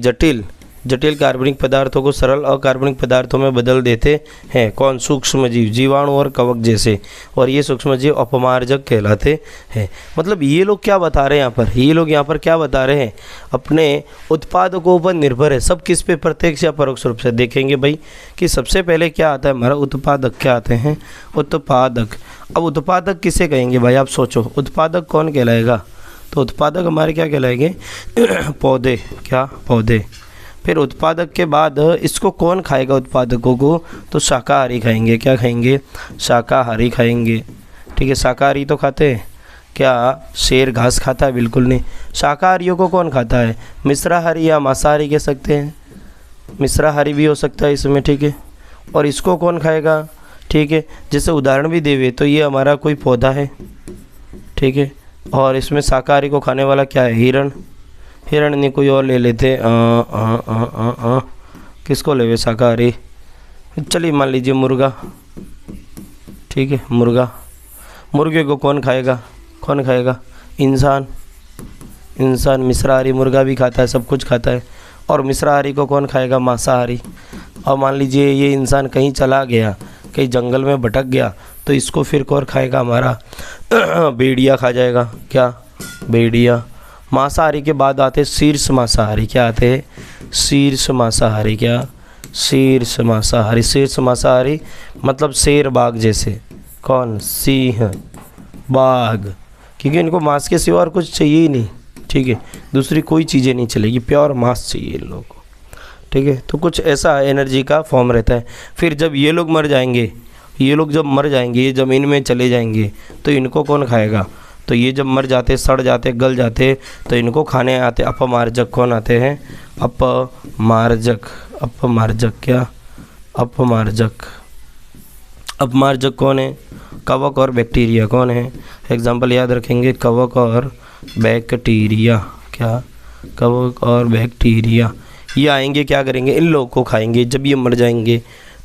जटिल कार्बनिक पदार्थों को सरल अकार्बनिक पदार्थों में बदल देते हैं। कौन? सूक्ष्म जीव, जीवाणु और कवक जैसे। और ये सूक्ष्म जीव अपमार्जक कहलाते हैं। मतलब ये लोग क्या बता रहे हैं यहाँ पर, ये लोग यहाँ पर क्या बता रहे हैं, अपने उत्पादकों पर निर्भर है। सब किस पे, प्रत्यक्ष या परोक्ष रूप से देखेंगे भाई कि सबसे पहले क्या आता है हमारा, उत्पादक क्या आते हैं, उत्पादक। अब उत्पादक किसे कहेंगे भाई, आप सोचो, उत्पादक कौन कहलाएगा? तो उत्पादक हमारे क्या कहलाएंगे, पौधे। क्या? पौधे। फिर उत्पादक के बाद इसको कौन खाएगा, उत्पादकों को? तो शाकाहारी खाएंगे। क्या खाएंगे? शाकाहारी खाएंगे। ठीक है, शाकाहारी तो खाते हैं। क्या शेर घास खाता है? बिल्कुल नहीं। शाकाहारियों को कौन खाता है? मिश्राहारी या मांसाहारी कह सकते हैं, मिश्राहारी भी हो सकता है इसमें। ठीक है, और इसको कौन खाएगा? ठीक है, जैसे उदाहरण भी देवे तो ये हमारा कोई पौधा है। ठीक है, और इसमें शाकाहारी को खाने वाला क्या है? हिरण। हिरण नहीं, कोई और ले लेते। किसको लेवे शाकाहारी? चलिए मान लीजिए मुर्गा। ठीक है, मुर्गा। मुर्गे को कौन खाएगा? कौन खाएगा? इंसान। इंसान। मिश्राहारी मुर्गा भी खाता है, सब कुछ खाता है। और मिश्राहारी को कौन खाएगा? मांसाहारी। और मान लीजिए ये इंसान कहीं चला गया, कहीं जंगल में भटक गया, तो इसको फिर कौन खाएगा? हमारा भेड़िया खा जाएगा। क्या? भेड़िया। मांसाहारी के बाद आते शीर्ष मांसाहारी। क्या आते हैं? शीर्ष मांसाहारी। क्या? शीर्ष मांसाहारी। शीर्ष मांसाहारी मतलब शेर बाघ जैसे। कौन? सिंह, बाघ, क्योंकि इनको मांस के सिवा और कुछ चाहिए ही नहीं। ठीक है, दूसरी कोई चीज़ें नहीं चलेगी, प्योर मांस चाहिए इन लोगों को। ठीक है, तो कुछ ऐसा एनर्जी का फॉर्म रहता है। फिर जब ये लोग मर जाएंगे, ये लोग जब मर जाएंगे, ये ज़मीन में चले जाएंगे, तो इनको कौन खाएगा? तो ये जब मर जाते, सड़ जाते, गल जाते, तो इनको खाने आते अपमार्जक। कौन आते हैं? अपमार्जक। अपमार्जक। क्या? अपमार्जक। अपमार्जक कौन है? कवक और बैक्टीरिया। कौन है? एग्जाम्पल याद रखेंगे, कवक और बैक्टीरिया। क्या? कवक और बैक्टीरिया। ये आएंगे, क्या करेंगे? इन लोगों को खाएंगे। जब ये मर जाएंगे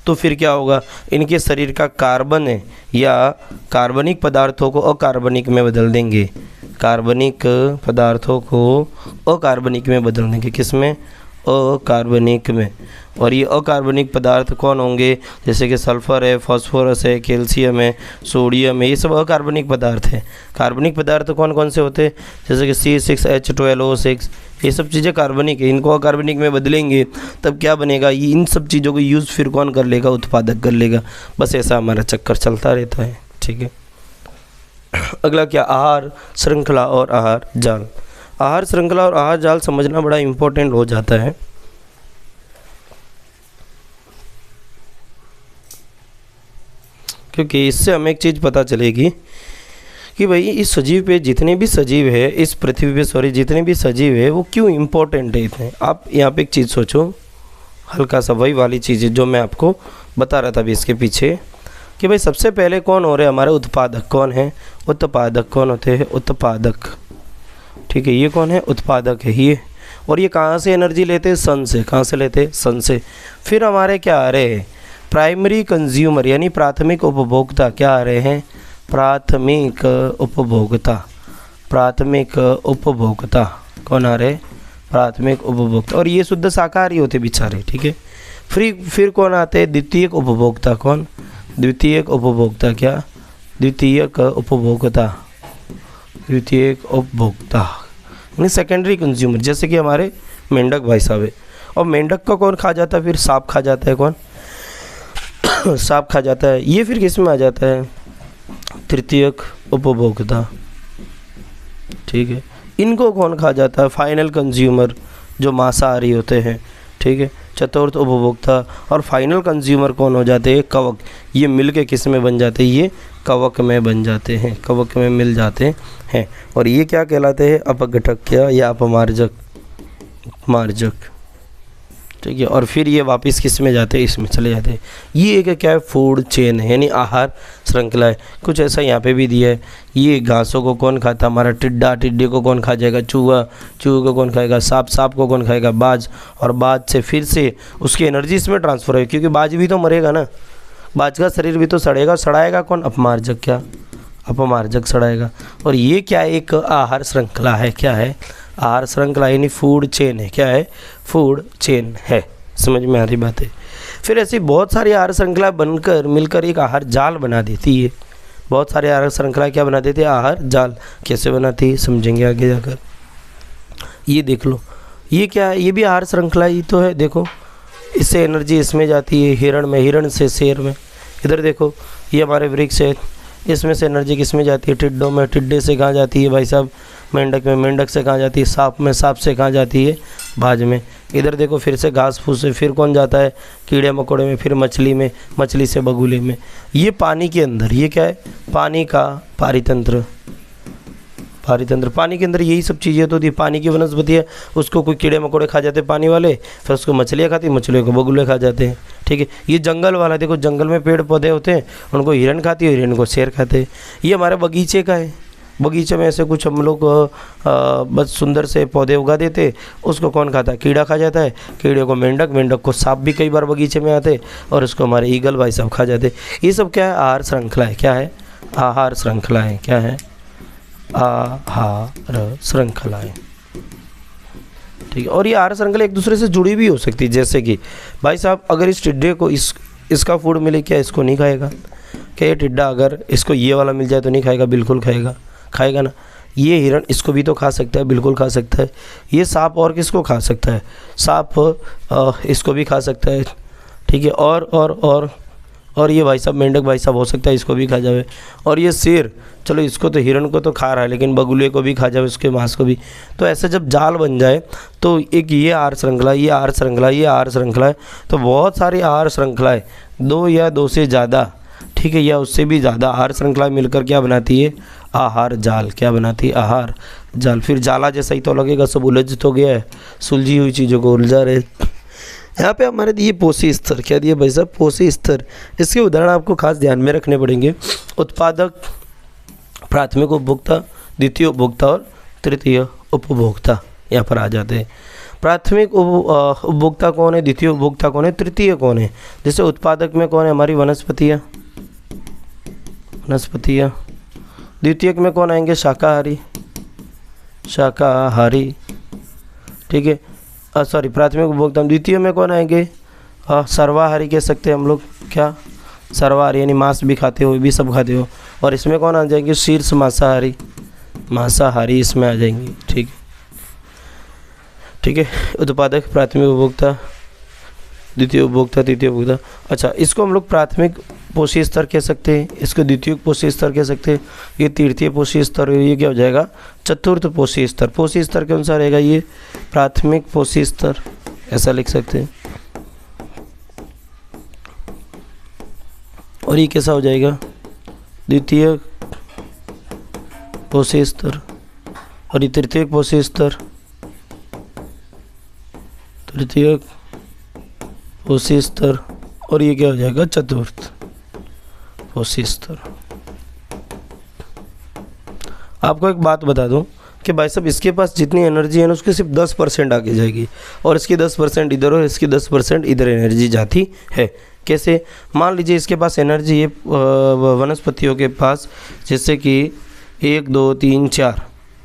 तो फिर क्या होगा, इनके शरीर का कार्बन है या कार्बनिक पदार्थों को अकार्बनिक में बदल देंगे। कार्बनिक पदार्थों को अकार्बनिक में बदल देंगे। किस में? अकार्बनिक में। और ये अकार्बनिक पदार्थ कौन होंगे? जैसे कि सल्फ़र है, फास्फोरस है, कैल्शियम है, सोडियम है, ये सब अकार्बनिक पदार्थ है। कार्बनिक पदार्थ कौन कौन से होते हैं? जैसे कि C6H12O6, ये सब चीज़ें कार्बनिक है। इनको अकार्बनिक में बदलेंगे तब क्या बनेगा? ये इन सब चीज़ों को यूज़ फिर कौन कर लेगा? उत्पादक कर लेगा। बस ऐसा हमारा चक्कर चलता रहता है। ठीक है, अगला क्या? आहार श्रृंखला और आहार जाल। आहार श्रृंखला और आहार जाल समझना बड़ा इम्पोर्टेंट हो जाता है। क्योंकि इससे हमें एक चीज़ पता चलेगी कि भाई इस सजीव पे जितने भी सजीव है, इस पृथ्वी पे जितने भी सजीव है वो क्यों इम्पोर्टेंट है इतने। आप यहाँ पे एक चीज़ सोचो, हल्का सा वही वाली चीज़ जो मैं आपको बता रहा था अभी इसके पीछे, कि भाई सबसे पहले कौन हो रहे हमारे? उत्पादक। कौन है? उत्पादक। कौन होते हैं? उत्पादक। ठीक है, ये कौन है? उत्पादक है ये। और ये कहाँ से एनर्जी लेते हैं? सन से। कहाँ से लेते हैं? सन से। फिर हमारे क्या आ रहे हैं? प्राइमरी कंज्यूमर यानी प्राथमिक उपभोक्ता। क्या आ रहे हैं? प्राथमिक उपभोक्ता, प्राथमिक उपभोक्ता कौन आ रहे? प्राथमिक उपभोक्ता। और ये शुद्ध शाकाहारी होते बेचारे, ठीक है। फिर कौन आते हैं? द्वितीयक उपभोक्ता। कौन? द्वितीयक उपभोक्ता। क्या? द्वितीयक उपभोक्ता, द्वितीयक उपभोक्ता यानी सेकेंडरी कंज्यूमर, जैसे कि हमारे मेंढक भाई साहब है। और मेंढक को कौन खा जाता है? फिर सांप खा जाता है। कौन? सांप खा जाता है। ये फिर किस में आ जाता है? तृतीयक उपभोक्ता, ठीक है। इनको कौन खा जाता है? फाइनल कंज्यूमर, जो मांसाहारी होते हैं, ठीक है। चतुर्थ उपभोक्ता और फाइनल कंज्यूमर कौन हो जाते हैं? कवक। ये मिल के किस में बन जाते हैं? ये कवक में बन जाते हैं, कवक में मिल जाते हैं। और ये क्या कहलाते हैं? अपघटक या अपमार्जक, मार्जक, ठीक है। और फिर ये वापस किस में जाते हैं? इसमें चले जाते हैं। ये एक क्या है? फूड चेन है, यानी आहार श्रृंखला है। कुछ ऐसा यहाँ पे भी दिया है। ये घासों को कौन खाता? हमारा टिड्डा, टिड्डे को कौन खा जाएगा? चूहा, चूहे को कौन खाएगा? सांप, सांप को कौन खाएगा? बाज। और बाज से फिर से उसकी एनर्जी इसमें ट्रांसफ़र है, क्योंकि बाज भी तो मरेगा ना, बाज का शरीर भी तो सड़ेगा। सड़ाएगा कौन? अपमार्जक। क्या? अपमार्जक सड़ाएगा। और ये क्या है? एक आहार श्रृंखला है। क्या है? आहार श्रृंखला यानी फूड चेन है। क्या है? फूड चेन है। समझ में आ रही बात है? फिर ऐसी बहुत सारी आहार श्रृंखला बनकर मिलकर एक आहार जाल बना देती है। बहुत सारी आहार श्रृंखला क्या बना देती है? आहार जाल। कैसे बनाती है समझेंगे आगे जाकर। ये देख लो, ये क्या है? ये भी आहार श्रृंखला ही तो है। देखो, इससे एनर्जी इसमें जाती है, हिरण में, हिरण से शेर में। इधर देखो, ये हमारे वृक्ष है, इसमें से एनर्जी किस में जाती है? टिड्डों में। टिड्डे से कहाँ जाती है भाई साहब? मेंढक में। मेंढक से कहाँ जाती है? सांप में। सांप से कहाँ जाती है? भाज में। इधर देखो, फिर से घास फूस से फिर कौन जाता है? कीड़े मकोड़े में। फिर मछली में, मछली से बगुले में। ये पानी के अंदर, ये क्या है? पानी का पारितंत्र, पारितंत्र। पानी के अंदर यही सब चीज़ें तो होती है। पानी की वनस्पति है, उसको कोई कीड़े मकोड़े खा जाते हैं पानी वाले, फिर उसको मछलियाँ खाती, मछलियों को बगुले खा जाते हैं, ठीक है। ये जंगल वाला, देखो जंगल में पेड़ पौधे होते हैं, उनको हिरन खाती है, हिरन को शेर खाते हैं। ये हमारे बगीचे का है। बगीचे में ऐसे कुछ हम लोग बस सुंदर से पौधे उगा देते, उसको कौन खाता है? कीड़ा खा जाता है। कीड़े को मेंढक, मेंढक को सांप भी कई बार बगीचे में आते, और उसको हमारे ईगल भाई साहब खा जाते। ये सब क्या है? आहार श्रृंखला है। क्या है? आहार श्रृंखला है। क्या है? आहार श्रृंखला है, ठीक है। और ये आहार श्रृंखला एक दूसरे से जुड़ी भी हो सकती है। जैसे कि भाई साहब, अगर इस टिड्डे को इसका फूड मिले, क्या इसको नहीं खाएगा? क्या ये टिड्डा अगर इसको ये वाला मिल जाए तो नहीं खाएगा? बिल्कुल खाएगा, खाएगा ना। ये हिरण इसको भी तो खा सकता है, बिल्कुल खा सकता है। ये सांप और किसको खा सकता है? सांप इसको भी खा सकता है, ठीक है। और ये भाई साहब मेंढक भाई साहब हो सकता है इसको भी खा जावे। और ये शेर, चलो इसको तो, हिरण को तो खा रहा है, लेकिन बगुले को भी खा जावे, उसके मांस को भी। तो ऐसे जब जाल बन जाए तो एक ये आहार श्रृंखला, ये आहार श्रृंखला, ये आहार श्रृंखला है। तो बहुत सारी आहार श्रृंखलाएँ, 2 या 2 से ज़्यादा, ठीक है, या उससे भी ज़्यादा आहार श्रृंखला मिलकर क्या बनाती है? आहार जाल। क्या बनाती है? आहार जाल। फिर जाला जैसा ही तो लगेगा, सब उलझ तो गया है, सुलझी हुई चीज़ों को उलझा रहे। यहाँ पे हमारे दिए पोषी स्तर। क्या दिए भाई साहब? पोषी स्तर। इसके उदाहरण आपको खास ध्यान में रखने पड़ेंगे। उत्पादक, प्राथमिक उपभोक्ता, द्वितीय उपभोक्ता और तृतीय उपभोक्ता यहाँ पर आ जाते हैं। प्राथमिक उपभोक्ता कौन है? द्वितीय उपभोक्ता कौन है? तृतीय कौन है? जैसे उत्पादक में कौन है? हमारी वनस्पतियाँ, वनस्पतियाँ। द्वितीयक में कौन आएंगे? शाकाहारी, शाकाहारी, ठीक है। सॉरी, प्राथमिक उपभोक्ता। द्वितीय में कौन आएंगे? सर्वाहारी कह सकते हैं हम लोग। क्या? सर्वाहारी यानी मांस भी खाते हो, भी सब खाते हो। और इसमें कौन आ जाएंगे? शीर्ष मांसाहारी, मांसाहारी इसमें आ जाएंगे, ठीक है, ठीक है। उत्पादक, प्राथमिक उपभोक्ता, द्वितीय उपभोक्ता, तृतीय उपभोक्ता। अच्छा, इसको हम लोग प्राथमिक पोषी स्तर कह सकते हैं, इसको द्वितीय पोषी स्तर कह सकते हैं, ये तृतीय पोषी स्तर, ये क्या हो जाएगा? चतुर्थ पोषी स्तर। पोषी स्तर के अनुसार रहेगा ये प्राथमिक पोषी स्तर, ऐसा लिख सकते हैं। और ये कैसा हो जाएगा? द्वितीय पोषी स्तर। और ये तृतीय पोषी स्तर, तृतीय पोषी स्तर। और ये क्या हो जाएगा? चतुर्थ पोषी स्तर। आपको एक बात बता दूं कि भाई साहब, इसके पास जितनी एनर्जी है ना, उसके सिर्फ 10% आगे जाएगी, और इसकी 10% इधर और इसकी 10% इधर एनर्जी जाती है। कैसे? मान लीजिए इसके पास एनर्जी है वनस्पतियों के पास, जैसे कि 1 2 3 4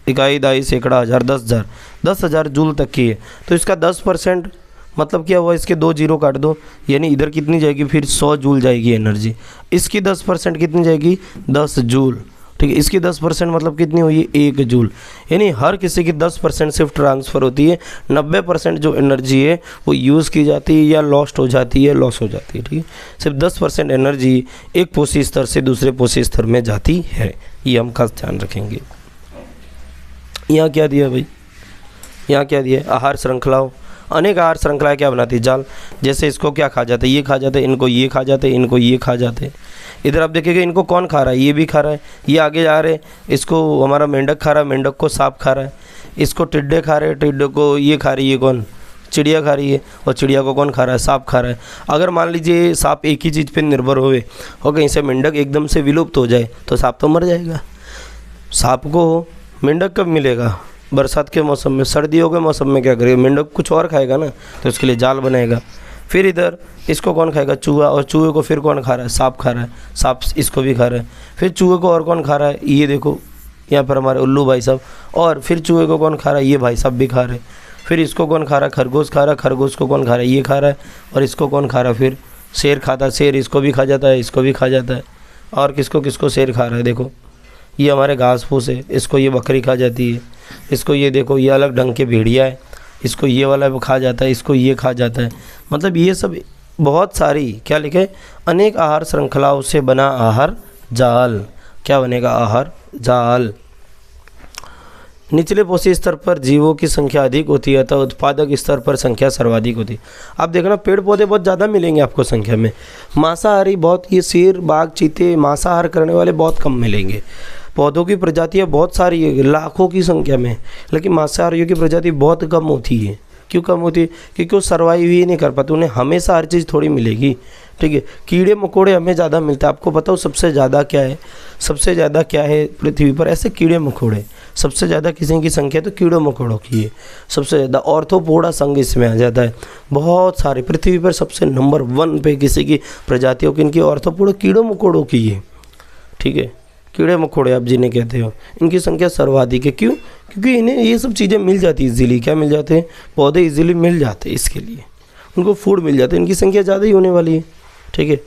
इकाई दाई सैकड़ा हज़ार 10,000 10,000 जूल तक की है। तो इसका 10% मतलब क्या हुआ, इसके 2 जीरो काट दो, यानी इधर कितनी जाएगी फिर 100 जूल जाएगी एनर्जी। इसकी 10% कितनी जाएगी 10 जूल, ठीक है। इसकी 10% मतलब कितनी हुई 1 जूल, यानी हर किसी की 10% सिर्फ ट्रांसफ़र होती है। 90% जो एनर्जी है वो यूज़ की जाती है या लॉस्ट हो जाती है, लॉस हो जाती है, ठीक है। सिर्फ 10% एनर्जी एक पोषी स्तर से दूसरे पोषी स्तर में जाती है, ये हम खास ध्यान रखेंगे। यहाँ क्या दिया भाई, यहाँ क्या दिया, आहार श्रृंखलाओं, अनेक आहार श्रृंखलाएँ क्या बनाती है जाल। जैसे इसको क्या खा जाते हैं, ये खा जाते हैं, इनको ये खा जाते हैं, इनको ये खा जाते हैं। इधर आप देखिएगा इनको कौन खा रहा है, ये भी खा रहा है, ये आगे जा रहे हैं, इसको हमारा मेंढक खा रहा है, मेंढक को सांप खा रहा है, इसको टिड्डे खा रहे हैं, टिड्डे को ये खा रही है कौन, चिड़िया खा रही है, और चिड़िया को कौन खा रहा है, सांप खा रहा है। अगर मान लीजिए सांप एक ही चीज़ पर निर्भर होवे और कहीं से मेंढक एकदम से विलुप्त हो जाए तो सांप तो मर जाएगा। सांप को मेंढक कब मिलेगा, बरसात के मौसम में, सर्दियों के मौसम में क्या करेगा, मेंढक कुछ और खाएगा ना, तो उसके लिए जाल बनाएगा। फिर इधर इसको कौन खाएगा, चूहा, और चूहे को फिर कौन खा रहा है, सांप खा रहा है, सांप इसको भी खा रहा है। फिर चूहे को और कौन खा रहा है, ये देखो यहाँ पर हमारे उल्लू भाई साहब, और फिर चूहे को कौन खा रहा है, ये भाई साहब भी खा रहे हैं। फिर इसको कौन खा रहा है, खरगोश खा रहा है, खरगोश को कौन खा रहा है, ये खा रहा है, और इसको कौन खा रहा है, फिर शेर खाता है, शेर इसको भी खा जाता है, इसको भी खा जाता है। और किसको किसको शेर खा रहा है, देखो ये हमारे घास फूस है, इसको ये बकरी खा जाती है, इसको ये देखो ये अलग ढंग के भेड़िया है, इसको ये वाला खा जाता है, इसको ये खा जाता है। मतलब ये सब बहुत सारी क्या लिखे, अनेक आहार श्रृंखलाओं से बना आहार जाल। क्या बनेगा, आहार जाल। निचले पोषी स्तर पर जीवों की संख्या अधिक होती है, तो उत्पादक स्तर पर संख्या सर्वाधिक होती है। आप देखना पेड़ पौधे बहुत ज़्यादा मिलेंगे आपको संख्या में, मांसाहारी बहुत, ये शेर बाघ चीते मांसाहार करने वाले बहुत कम मिलेंगे। पौधों की प्रजातियाँ बहुत सारी है, लाखों की संख्या में, लेकिन मांसाहारियों की प्रजाति बहुत कम होती है। क्यों कम होती है, क्योंकि वो सर्वाइव ही नहीं कर पाते, उन्हें हमेशा हर चीज़ थोड़ी मिलेगी, ठीक है। कीड़े मकोड़े हमें ज़्यादा मिलते हैं। आपको बताओ सबसे ज़्यादा क्या है, सबसे ज़्यादा क्या है पृथ्वी पर, ऐसे कीड़े मकोड़े। सबसे ज़्यादा किसी की संख्या तो कीड़ों मकोड़ों की है सबसे ज़्यादा। ऑर्थोपोडा संघ इसमें आ जाता है, बहुत सारे पृथ्वी पर सबसे नंबर 1 पे किसी की प्रजातियों की, इनकी ऑर्थोपोडा कीड़ों मकोड़ों की है, ठीक है। कीड़े मकोड़े आप जिन्हें कहते हो, इनकी संख्या सर्वाधिक है। क्यों, क्योंकि इन्हें ये सब चीज़ें मिल जाती है इजीली। क्या मिल जाते हैं, पौधे इजीली मिल जाते हैं, इसके लिए उनको फूड मिल जाता है। इनकी संख्या ज़्यादा ही होने वाली है, ठीक है।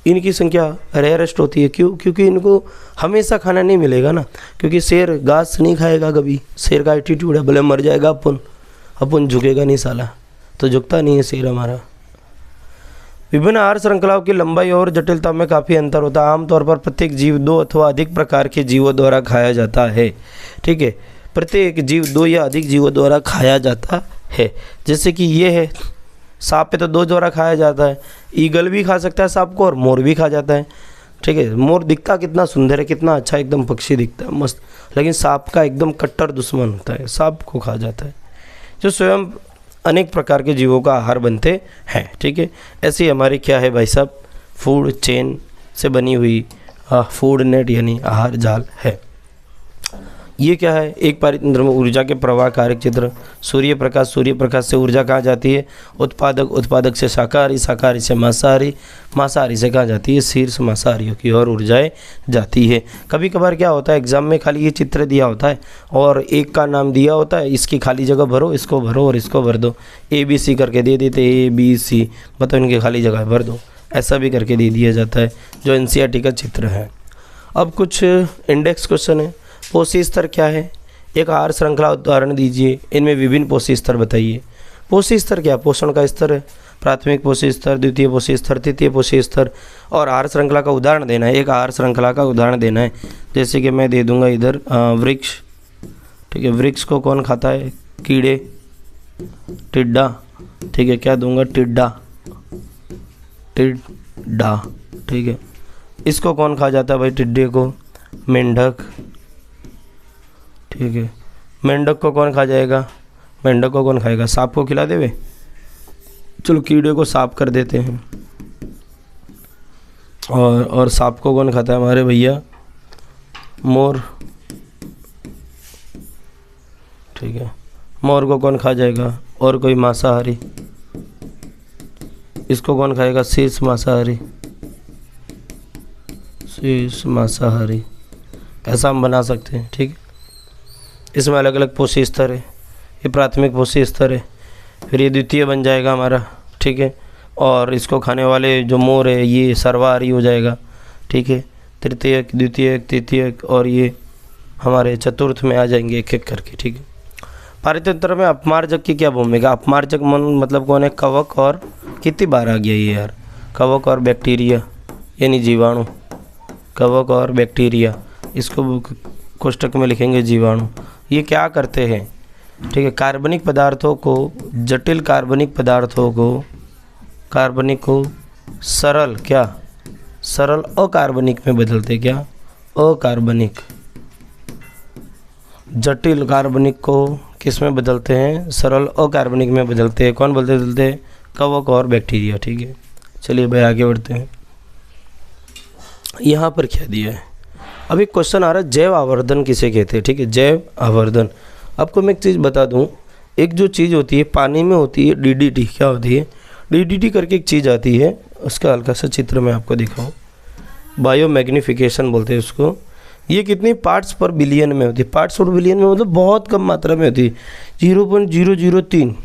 इनकी संख्या रेयरेस्ट होती है। क्यों, क्योंकि इनको हमेशा खाना नहीं मिलेगा ना, क्योंकि शेर घास नहीं खाएगा कभी, शेर का एटीट्यूड है, भले मर जाएगा अपन झुकेगा नहीं साला, तो झुकता नहीं है शेर हमारा। विभिन्न आहार श्रृंखलाओं की लंबाई और जटिलता में काफ़ी अंतर होता है। आमतौर पर प्रत्येक जीव 2 अथवा अधिक प्रकार के जीवों द्वारा खाया जाता है, ठीक है। प्रत्येक जीव 2 या अधिक जीवों द्वारा खाया जाता है। जैसे कि ये है, सांप पे तो 2 द्वारा खाया जाता है, ईगल भी खा सकता है सांप को और मोर भी खा जाता है, ठीक है। मोर दिखता कितना सुंदर है, कितना अच्छा एकदम पक्षी दिखता है, मस्त, लेकिन सांप का एकदम कट्टर दुश्मन होता है, सांप को खा जाता है। जो स्वयं अनेक प्रकार के जीवों का आहार बनते हैं, ठीक है। ऐसी हमारी क्या है भाई साहब, फूड चेन से बनी हुई फूड नेट यानी आहार जाल है। ये क्या है, एक पारितंत्र में ऊर्जा के प्रवाह कारक चित्र। सूर्य प्रकाश से ऊर्जा कहाँ जाती है, उत्पादक से शाकाहारी, शाकाहारी से मांसाहारी, मांसाहारी से कहाँ जाती है, शीर्ष मांसाहारियों की ओर ऊर्जाएं जाती है। कभी कभार क्या होता है, एग्जाम में खाली ये चित्र दिया होता है और एक का नाम दिया होता है, इसकी खाली जगह भरो, इसको भरो और इसको भर दो, ABC करके दे देते, ABC बताओ इनकी खाली जगह भर दो, ऐसा भी करके दे दिया जाता है, जो NCERT का चित्र है। अब कुछ इंडेक्स क्वेश्चन है। पोषी स्तर क्या है, एक आहार श्रृंखला उदाहरण दीजिए, इनमें विभिन्न पोषी स्तर बताइए। पोषी स्तर क्या, पोषण का स्तर है, प्राथमिक पोषी स्तर, द्वितीय पोषी स्तर, तृतीय पोषी स्तर, और आहार श्रृंखला का उदाहरण देना है, एक आहार श्रृंखला का उदाहरण देना है। जैसे कि मैं दे दूंगा इधर वृक्ष, ठीक है। वृक्ष को कौन खाता है, कीड़े, टिड्डा, ठीक है। क्या दूंगा, टिड्डा, ठीक है। इसको कौन खा जाता है भाई, टिड्डे को, मेंढक, ठीक है। मेंढक को कौन खा जाएगा, मेंढक को कौन खाएगा, सांप को खिला देवे, चलो कीड़े को सांप कर देते हैं। और सांप को कौन खाता है हमारे भैया, मोर, ठीक है। मोर को कौन खा जाएगा, और कोई मांसाहारी, इसको कौन खाएगा? शेष मांसाहारी, शेष मांसाहारी, ऐसा हम बना सकते हैं। ठीक है, इसमें अलग अलग पोषी स्तर है, ये प्राथमिक पोषी स्तर है, फिर ये द्वितीय बन जाएगा हमारा। ठीक है, और इसको खाने वाले जो मोर है ये सर्वाहारी हो जाएगा। ठीक है, तृतीयक, द्वितीयक, तृतीयक, और ये हमारे चतुर्थ में आ जाएंगे एक एक करके। ठीक है, पारितंत्र में अपमार्जक की क्या भूमिका? अपमार्जक मतलब कौन है? कवक, और कितनी बार आ गया ये यार? कवक और बैक्टीरिया यानी जीवाणु, कवक और बैक्टीरिया, इसको कोष्टक में लिखेंगे जीवाणु। ये क्या करते हैं? ठीक है, कार्बनिक पदार्थों को, जटिल कार्बनिक पदार्थों को सरल, क्या सरल अकार्बनिक में बदलते, क्या अकार्बनिक, जटिल कार्बनिक को किस में बदलते हैं? सरल अकार्बनिक में बदलते हैं। कौन बदलते हैं? कवक और बैक्टीरिया। ठीक है, चलिए भाई आगे बढ़ते हैं। यहाँ पर क्या दिया है? अब एक क्वेश्चन आ रहा है, जैव आवर्धन किसे कहते हैं? ठीक है, जैव आवर्धन। आपको मैं एक चीज़ बता दूँ, एक जो चीज़ होती है पानी में होती है DDT, क्या होती है? DDT करके एक चीज़ आती है, उसका हल्का सा चित्र मैं आपको दिखाऊँ, बायो मैग्नीफिकेशन बोलते हैं उसको। ये कितनी पार्ट्स पर बिलियन में होती है? पार्ट्स पर बिलियन में मतलब बहुत कम मात्रा में होती है, 0.003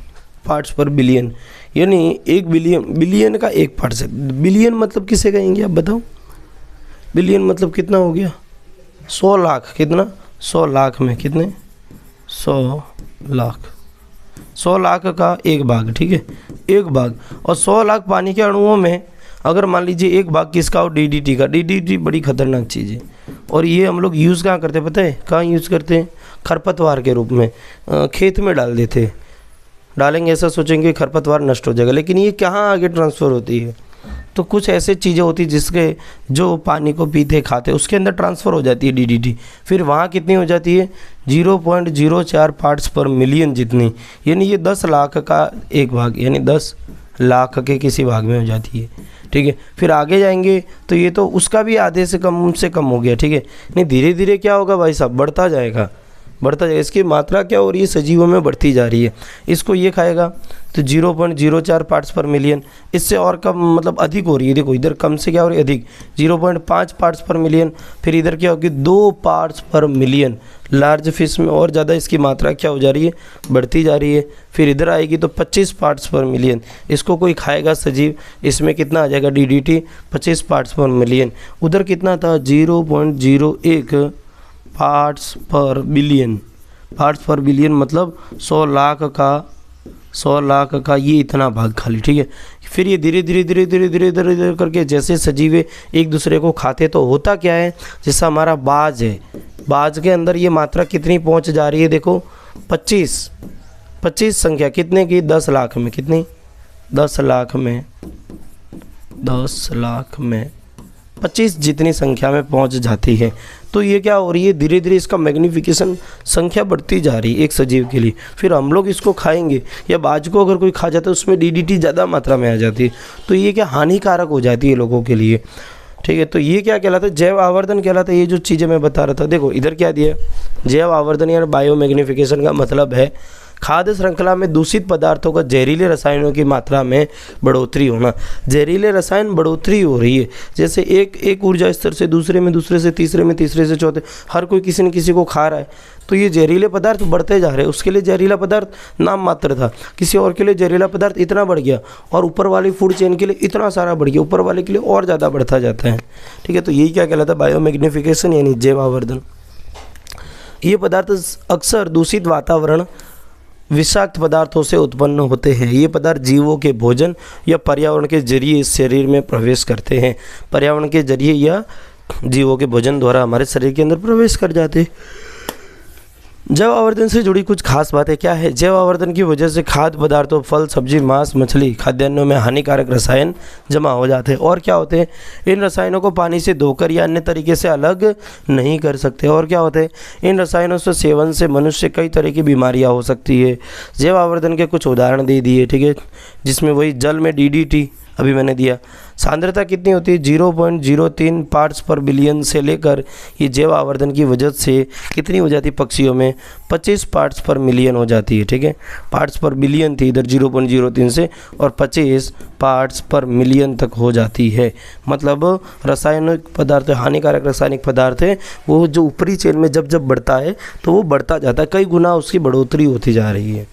पार्ट्स पर बिलियन, यानी 1 बिलियन का 1 पार्ट है। बिलियन मतलब किसे कहेंगे आप बताओ? बिलियन मतलब कितना हो गया? 100 लाख। कितना? 100 लाख में कितने? 100 लाख, 100 लाख का 1 भाग। ठीक है, 1 भाग, और 100 लाख पानी के अणुओं में अगर मान लीजिए 1 भाग किसका हो? DDT का। DDT बड़ी खतरनाक चीज़ है, और ये हम लोग यूज़ कहाँ करते हैं पता है? कहाँ यूज़ करते हैं? खरपतवार के रूप में, खेत में डाल देते हैं। डालेंगे ऐसा सोचेंगे खरपतवार नष्ट हो जाएगा, लेकिन ये कहाँ आगे ट्रांसफ़र होती है? तो कुछ ऐसे चीज़ें होती हैं जिसके जो पानी को पीते खाते उसके अंदर ट्रांसफ़र हो जाती है DDT। फिर वहाँ कितनी हो जाती है? 0.04 पार्ट्स पर मिलियन जितनी, यानी ये 10 लाख का 1 भाग, यानी 10 लाख के किसी भाग में हो जाती है। ठीक है, फिर आगे जाएंगे तो ये तो उसका भी आधे से कम हो गया। ठीक है, नहीं धीरे धीरे क्या होगा भाई साहब? बढ़ता जाएगा, बढ़ता जाएगा। इसकी मात्रा क्या हो रही है? सजीवों में बढ़ती जा रही है। इसको ये खाएगा तो 0.04 पार्ट्स पर मिलियन, इससे और कम मतलब अधिक हो रही है। देखो इधर कम से क्या हो रही है? अधिक, 0.5 पार्ट्स पर मिलियन। फिर इधर क्या होगी? 2 पार्ट्स पर मिलियन। लार्ज फिश में और ज़्यादा इसकी मात्रा क्या हो जा रही है? बढ़ती जा रही है। फिर इधर आएगी तो 25 पार्ट्स पर मिलियन। इसको कोई खाएगा सजीव, इसमें कितना आ जाएगा? DDT 25 पार्ट्स पर मिलियन। उधर कितना था? 0.01 पार्ट्स पर बिलियन। पार्ट्स पर बिलियन मतलब 100 लाख का ये इतना भाग खाली। ठीक है, फिर ये धीरे धीरे करके जैसे सजीवे एक दूसरे को खाते, तो होता क्या है? जैसा हमारा बाज है, बाज के अंदर ये मात्रा कितनी पहुंच जा रही है? देखो 25 संख्या कितने की? 10 लाख में। कितनी? 10 लाख में 25 जितनी संख्या में पहुंच जाती है। तो ये क्या हो रही है? धीरे धीरे इसका मैग्नीफिकेशन संख्या बढ़ती जा रही है एक सजीव के लिए। फिर हम लोग इसको खाएंगे, या बाज को अगर कोई खा जाता है उसमें DDT ज़्यादा मात्रा में आ जाती है, तो ये क्या हानिकारक हो जाती है लोगों के लिए। ठीक है, तो ये क्या कहलाता है? जैव आवर्धन कहलाता है। ये जो चीज़ें मैं बता रहा था, देखो इधर क्या दिया है? जैव आवर्धन या बायो मैग्नीफिकेशन का मतलब है खाद्य श्रृंखला में दूषित पदार्थों का जहरीले रसायनों की मात्रा में बढ़ोतरी होना। जहरीले रसायन बढ़ोतरी हो रही है, जैसे एक ऊर्जा स्तर से दूसरे में, दूसरे से तीसरे में, तीसरे से चौथे, हर कोई किसी न किसी को खा रहा है, तो ये जहरीले पदार्थ बढ़ते जा रहे हैं। उसके लिए जहरीला पदार्थ नाम मात्र था, किसी और के लिए जहरीला पदार्थ इतना बढ़ गया, और ऊपर वाली फूड चेन के लिए इतना सारा बढ़ गया, ऊपर वाले के लिए और ज़्यादा बढ़ता जाता है। ठीक है, तो यही क्या कहलाता है? बायो मैग्नीफिकेशन यानी जैव आवर्धन। ये पदार्थ अक्सर दूषित वातावरण, विषाक्त पदार्थों से उत्पन्न होते हैं। ये पदार्थ जीवों के भोजन या पर्यावरण के जरिए शरीर में प्रवेश करते हैं। पर्यावरण के जरिए या जीवों के भोजन द्वारा हमारे शरीर के अंदर प्रवेश कर जाते हैं। जैव आवर्धन से जुड़ी कुछ खास बातें क्या है? जैव आवर्धन की वजह से खाद्य पदार्थों, फल, सब्जी, मांस, मछली, खाद्यान्नों में हानिकारक रसायन जमा हो जाते हैं। और क्या होते हैं? इन रसायनों को पानी से धोकर या अन्य तरीके से अलग नहीं कर सकते। और क्या होते हैं? इन रसायनों से सेवन से मनुष्य कई तरह की बीमारियां हो सकती है। जैव आवर्धन के कुछ उदाहरण दे दिए, ठीक है, जिसमें वही जल में DDT, अभी मैंने दिया। सांद्रता कितनी होती है 0.03 पार्ट्स पर बिलियन से लेकर ये जैव आवर्धन की वजह से कितनी हो जाती है पक्षियों में 25 पार्ट्स पर मिलियन हो जाती है। ठीक है, पार्ट्स पर बिलियन थी इधर 0.03 से और 25 पार्ट्स पर मिलियन तक हो जाती है। मतलब रासायनिक पदार्थ, हानिकारक रासायनिक पदार्थ है वो जो ऊपरी चेन में जब जब बढ़ता है तो वो बढ़ता जाता है, कई गुना उसकी बढ़ोतरी होती जा रही है।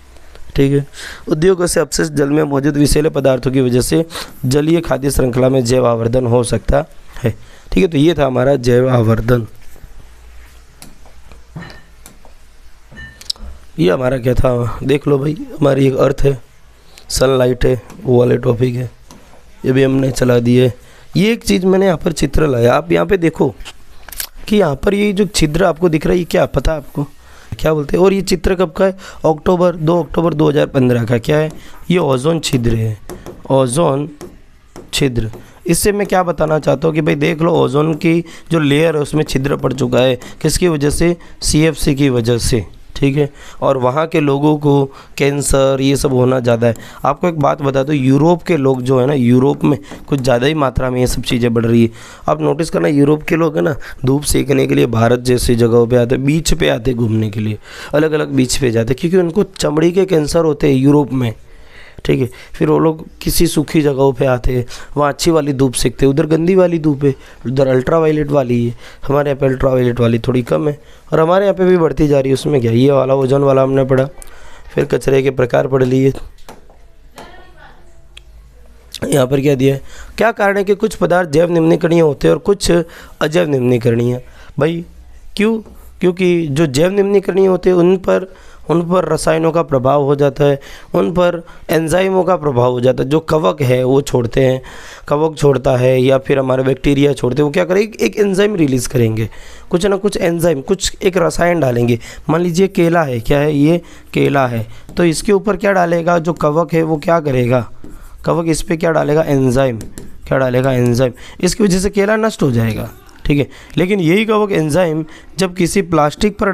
ठीक है, उद्योगों से अपशिष्ट जल में मौजूद विषैले पदार्थों की वजह से जलीय खाद्य श्रृंखला में जैव आवर्धन हो सकता है। ठीक है, तो ये था हमारा जैव आवर्धन। ये हमारा क्या था देख लो भाई, हमारी एक अर्थ है, सनलाइट है, वो वाले टॉपिक है, ये भी हमने चला दिए। ये एक चीज़ मैंने यहाँ पर चित्र लाया, आप यहाँ पे देखो कि यहाँ पर ये जो छिद्र आपको दिख रहा है ये क्या पता है आपको क्या बोलते हैं? और ये चित्र कब का है? 2 अक्टूबर 2015 का। क्या है ये? ओजोन छिद्र है, ओजोन छिद्र। इससे मैं क्या बताना चाहता हूँ कि भाई देख लो ओजोन की जो लेयर है उसमें छिद्र पड़ चुका है, किसकी वजह से? CFC की वजह से। ठीक है, और वहाँ के लोगों को कैंसर ये सब होना ज़्यादा है। आपको एक बात बता दो, यूरोप के लोग जो है ना, यूरोप में कुछ ज़्यादा ही मात्रा में ये सब चीज़ें बढ़ रही है। आप नोटिस करना, यूरोप के लोग है ना धूप सेकने के लिए भारत जैसी जगहों पे आते, बीच पे आते घूमने के लिए, अलग अलग बीच पे जाते, क्योंकि उनको चमड़ी के कैंसर होते हैं यूरोप में। ठीक है, फिर वो लोग किसी सूखी जगहों पे आते हैं, वहाँ अच्छी वाली धूप सेकते हैं, उधर गंदी वाली धूप है, उधर अल्ट्रा वायलेट वाली है, हमारे यहाँ पे अल्ट्रा वायलेट वाली थोड़ी कम है और हमारे यहाँ पे भी बढ़ती जा रही है। उसमें क्या, ये वाला ओजोन वाला हमने पढ़ा, फिर कचरे के प्रकार पढ़ लिए। यहाँ पर क्या दिया है? क्या कारण है कि कुछ पदार्थ जैव निम्नीकरणीय होते हैं और कुछ अजैव निम्नीकरणीय? भाई क्यों? क्योंकि जो जैव निम्नीकरणीय होते हैं उन पर रसायनों का प्रभाव हो जाता है, उन पर एंजाइमों का प्रभाव हो जाता है। जो कवक है वो छोड़ते हैं, कवक छोड़ता है या फिर हमारे बैक्टीरिया छोड़ते हैं, वो क्या करेंगे? एक एंजाइम रिलीज़ करेंगे, कुछ ना कुछ एंजाइम, कुछ एक रसायन डालेंगे। मान लीजिए केला है, क्या है ये? केला है, तो इसके ऊपर क्या डालेगा? जो कवक है वो क्या करेगा? कवक इस पर क्या डालेगा? एंजाइम। क्या डालेगा? एंजाइम। इसकी वजह से केला नष्ट हो जाएगा। ठीक है, लेकिन यही कवक एंजाइम जब किसी प्लास्टिक पर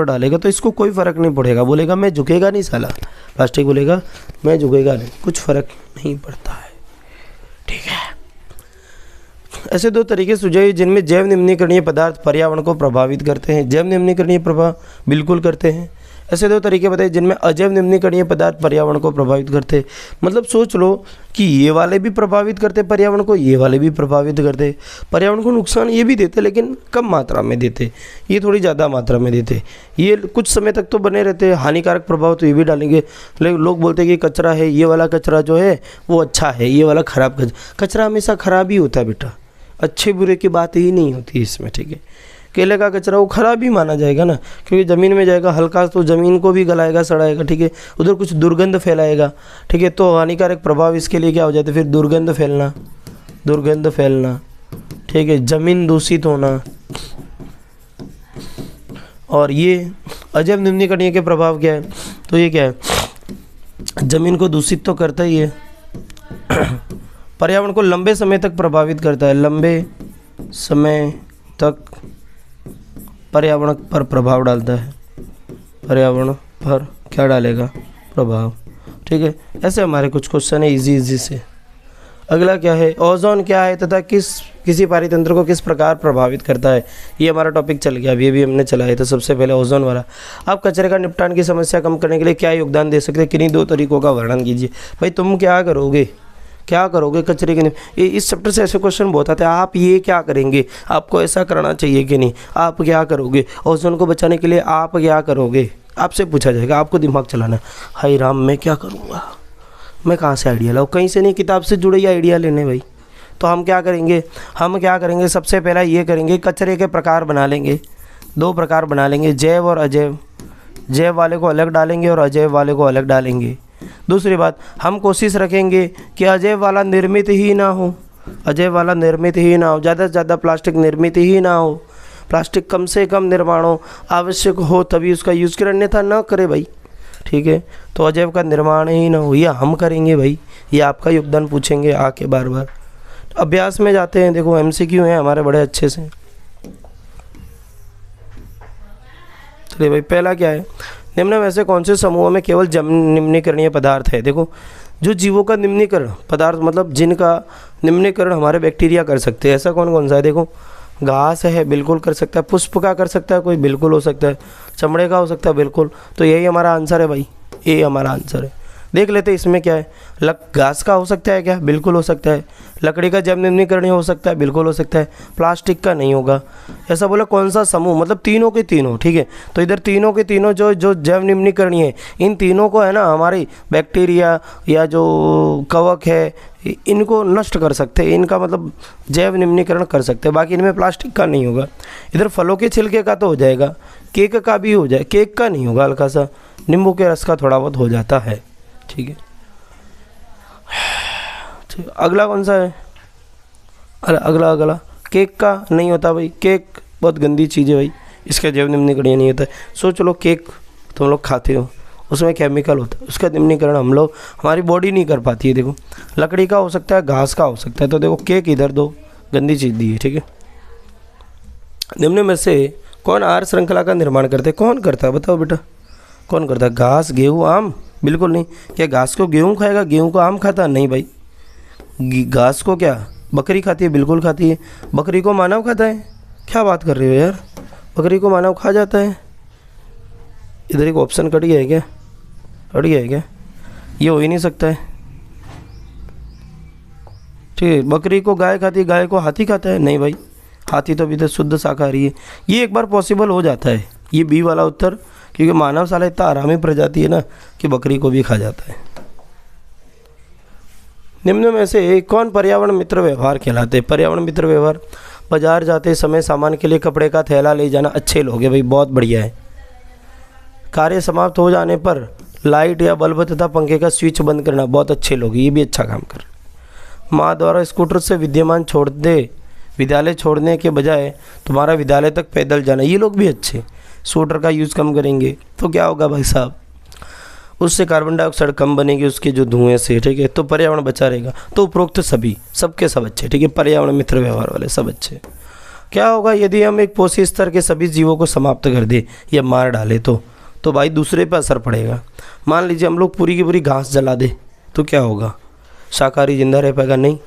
डालेगा तो इसको कोई फ़र्क नहीं पड़ेगा, बोलेगा मैं झुकेगा नहीं साला, प्लास्टिक बोलेगा मैं झुकेगा नहीं, कुछ फ़र्क नहीं पड़ता है। ठीक है, ऐसे दो तरीके सुझाए जिनमें जैव निम्नीकरणीय पदार्थ पर्यावरण को प्रभावित करते हैं। जैव निम्नीकरणीय प्रभाव बिल्कुल करते हैं। ऐसे दो तरीके बताए जिनमें अजैव निम्नीकरणीय पदार्थ पर्यावरण को प्रभावित करते। मतलब सोच लो कि ये वाले भी प्रभावित करते पर्यावरण को, ये वाले भी प्रभावित करते पर्यावरण को। नुकसान ये भी देते लेकिन कम मात्रा में देते, ये थोड़ी ज़्यादा मात्रा में देते। ये कुछ समय तक तो बने रहते, हानिकारक प्रभाव तो ये भी डालेंगे। लेकिन लोग बोलते हैं कि कचरा है, ये वाला कचरा जो है वो अच्छा है, ये वाला ख़राब कचरा हमेशा ख़राब ही होता है बेटा, अच्छे बुरे की बात ही नहीं होती इसमें। ठीक है, केले का कचरा वो खराब ही माना जाएगा ना, क्योंकि ज़मीन में जाएगा, हल्का तो ज़मीन को भी गलाएगा, सड़ाएगा। ठीक है, उधर कुछ दुर्गंध फैलाएगा। ठीक है, तो हानिकारक प्रभाव इसके लिए क्या हो जाता है? फिर दुर्गंध फैलना। ठीक है, ज़मीन दूषित होना। और ये अजैव निम्नीकरणीय के प्रभाव क्या है? तो ये क्या है? ज़मीन को दूषित तो करता ही है, पर्यावरण को लंबे समय तक प्रभावित करता है, लंबे समय तक पर्यावरण पर प्रभाव डालता है। पर्यावरण पर क्या डालेगा? प्रभाव। ठीक है, ऐसे हमारे कुछ क्वेश्चन है इजी से। अगला क्या है? ओजोन क्या है तथा किसी पारितंत्र को किस प्रकार प्रभावित करता है? ये हमारा टॉपिक चल गया, अभी हमने चलाया। तो सबसे पहले ओजोन वाला, आप कचरे का निपटान की समस्या कम करने के लिए क्या योगदान दे सकते हैं? किन्हीं दो तरीकों का वर्णन कीजिए। भाई तुम क्या करोगे कचरे के? इस चैप्टर से ऐसे क्वेश्चन बहुत आते हैं, आप ये क्या करेंगे? आपको ऐसा करना चाहिए कि नहीं? आप क्या करोगे? ओजोन को बचाने के लिए आप क्या करोगे? आपसे पूछा जाएगा, आपको दिमाग चलाना। हाय राम, मैं क्या करूँगा? मैं कहाँ से आइडिया लाऊँ? कहीं से नहीं, किताब से जुड़े ही आइडिया लेने भाई। तो हम क्या करेंगे? सबसे पहला ये करेंगे, कचरे के प्रकार बना लेंगे, 2 प्रकार बना लेंगे, जैव और अजैव। जैव वाले को अलग डालेंगे और अजैव वाले को अलग डालेंगे। दूसरी बात, हम कोशिश रखेंगे कि अजैव वाला निर्मित ही ना हो, ज़्यादा से ज़्यादा प्लास्टिक निर्मित ही ना हो, प्लास्टिक कम से कम निर्माण हो, आवश्यक हो तभी उसका यूज़ करें, अन्यथा ना करे भाई। ठीक है, तो अजैव का निर्माण ही ना हो, ये हम करेंगे भाई, ये आपका योगदान पूछेंगे आके बार बार। अभ्यास में जाते हैं, देखो MCQ हैं हमारे बड़े अच्छे से। चलिए भाई, पहला क्या है? निम्न में से कौन से समूह में केवल जैव निम्नीकरणीय पदार्थ है? देखो, जो जीवों का निम्नीकरण पदार्थ मतलब जिनका निम्नीकरण हमारे बैक्टीरिया कर सकते हैं, ऐसा कौन कौन सा है? देखो, घास है, बिल्कुल कर सकता है। पुष्प का कर सकता है कोई? बिल्कुल हो सकता है। चमड़े का हो सकता है? बिल्कुल। तो यही हमारा आंसर है भाई, ये हमारा आंसर है। देख लेते हैं इसमें क्या है। घास का हो सकता है क्या? बिल्कुल हो सकता है। लकड़ी का जैव निम्नीकरणीय हो सकता है? बिल्कुल हो सकता है। प्लास्टिक का नहीं होगा। ऐसा बोला कौन सा समूह, मतलब तीनों के तीनों, ठीक है। तो इधर तीनों के तीनों जो जैव निम्नीकरणीय है, इन तीनों को है ना हमारी बैक्टीरिया या जो कवक है इनको नष्ट कर सकते हैं, इनका मतलब जैव निम्नीकरण कर सकते हैं। बाकी इनमें प्लास्टिक का नहीं होगा। इधर फलों के छिलके का तो हो जाएगा, केक का भी हो जाए, केक का नहीं होगा, हल्का सा नींबू के रस का थोड़ा बहुत हो जाता है, ठीक है। अगला कौन सा है? अगला केक का नहीं होता भाई, केक बहुत गंदी चीज़ है भाई, इसका जैव निम्नीकरण नहीं होता है। सोच लो केक तुम लोग खाते हो, उसमें केमिकल होता है, उसका निम्नीकरण हमारी बॉडी नहीं कर पाती है। देखो, लकड़ी का हो सकता है, घास का हो सकता है। तो देखो केक इधर दो गंदी चीज़ दी है, ठीक है। निम्न में से कौन आहार श्रृंखला का निर्माण करते हैं? कौन करता है बताओ बेटा, कौन करता है? घास, गेहूँ, आम? बिल्कुल नहीं। क्या घास को गेहूँ खाएगा, गेहूँ को आम खाता? नहीं भाई। घास को क्या बकरी खाती है? बिल्कुल खाती है। बकरी को मानव खाता है? क्या बात कर रहे हो यार, बकरी को मानव खा जाता है? इधर एक ऑप्शन कट गया है क्या? कट गया है क्या? ये हो ही नहीं सकता है, ठीक है। बकरी को गाय खाती है, गाय को हाथी खाता है? नहीं भाई, हाथी तो अभी तक शुद्ध शाकाहारी है। ये एक बार पॉसिबल हो जाता है, ये बी वाला उत्तर, क्योंकि मानव साला इतना आरामी प्रजाति है ना कि बकरी को भी खा जाता है। निम्न में से कौन पर्यावरण मित्र व्यवहार कहलाते हैं? पर्यावरण मित्र व्यवहार, बाजार जाते समय सामान के लिए कपड़े का थैला ले जाना अच्छे लोग हैं भाई, बहुत बढ़िया है। कार्य समाप्त हो जाने पर लाइट या बल्ब तथा पंखे का स्विच बंद करना, बहुत अच्छे लोग, ये भी अच्छा काम कर रहे हैं। माँ द्वारा स्कूटर से विद्यालय छोड़ने के बजाय तुम्हारा विद्यालय तक पैदल जाना, ये लोग भी अच्छे। स्कूटर का यूज़ कम करेंगे तो क्या होगा भाई साहब, उससे कार्बन डाइऑक्साइड कम बनेगी उसके जो धुएं से, ठीक है, तो पर्यावरण बचा रहेगा। तो उपरोक्त सभी सबके सब अच्छे, ठीक है, पर्यावरण मित्र व्यवहार वाले सब अच्छे। क्या होगा यदि हम एक पोषी स्तर के सभी जीवों को समाप्त कर दे या मार डाले तो भाई दूसरे पर असर पड़ेगा। मान लीजिए हम लोग पूरी की पूरी घास जला दे तो क्या होगा? शाकाहारी जिंदा रह पाएगा? नहीं।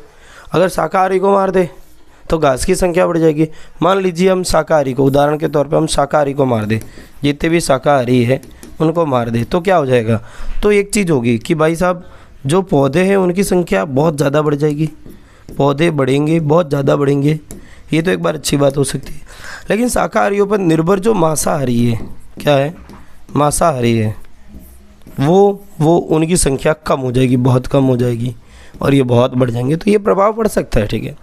अगर शाकाहारी को मार दे तो घास की संख्या बढ़ जाएगी। मान लीजिए हम शाकाहारी को, उदाहरण के तौर पे हम शाकाहारी को मार दे, जितने भी शाकाहारी है उनको मार दे तो क्या हो जाएगा? तो एक चीज़ होगी कि भाई साहब जो पौधे हैं उनकी संख्या बहुत ज़्यादा बढ़ जाएगी, पौधे बढ़ेंगे, बहुत ज़्यादा बढ़ेंगे, ये तो एक बार अच्छी बात हो सकती है। लेकिन शाकाहारियों पर निर्भर जो मांसाहारी है, क्या है, मांसाहारी है, वो उनकी संख्या कम हो जाएगी, बहुत कम हो जाएगी और ये बहुत बढ़ जाएंगे, तो ये प्रभाव पड़ सकता है, ठीक है।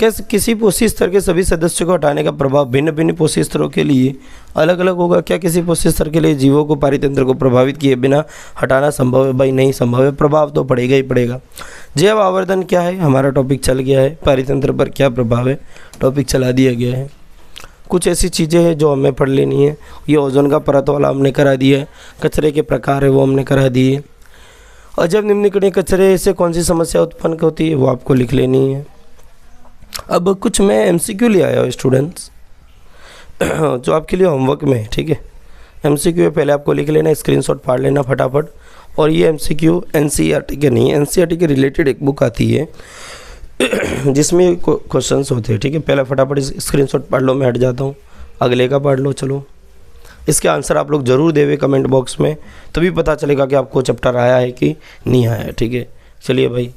कैसे किसी पोषी स्तर के सभी सदस्यों को हटाने का प्रभाव भिन्न भिन्न पोषी स्तरों के लिए अलग अलग होगा? क्या किसी पोषी स्तर के लिए जीवों को पारितंत्र को प्रभावित किए बिना हटाना संभव है? भाई नहीं संभव है, प्रभाव तो पड़ेगा ही पड़ेगा। जैव आवर्धन क्या है? हमारा टॉपिक चल गया है। पारितंत्र पर क्या प्रभाव है? टॉपिक चला दिया गया है। कुछ ऐसी चीज़ें हैं जो हमें पढ़ लेनी है। ये ओजोन का परत वाला हमने करा दिया है, कचरे के प्रकार है वो हमने करा दिए, और जब निम्नलिखित कचरे से कौन सी समस्या उत्पन्न होती है वो आपको लिख लेनी है। अब कुछ मैं एमसीक्यू ले आया हूँ स्टूडेंट्स जो आपके लिए होमवर्क में है, ठीक है। एमसीक्यू पहले आपको लिख लेना, स्क्रीनशॉट फाड़ लेना फटाफट। और ये एमसीक्यू एनसीईआरटी के नहीं, एनसीईआरटी के रिलेटेड एक बुक आती है जिसमें क्वेश्चंस होते हैं, ठीक है। पहले फटाफट स्क्रीनशॉट पढ़ लो, मैं हट जाता हूँ, अगले का पढ़ लो। चलो इसके आंसर आप लोग ज़रूर देवे कमेंट बॉक्स में, तभी पता चलेगा कि आपको चैप्टर आया है कि नहीं आया है, ठीक है। चलिए भाई,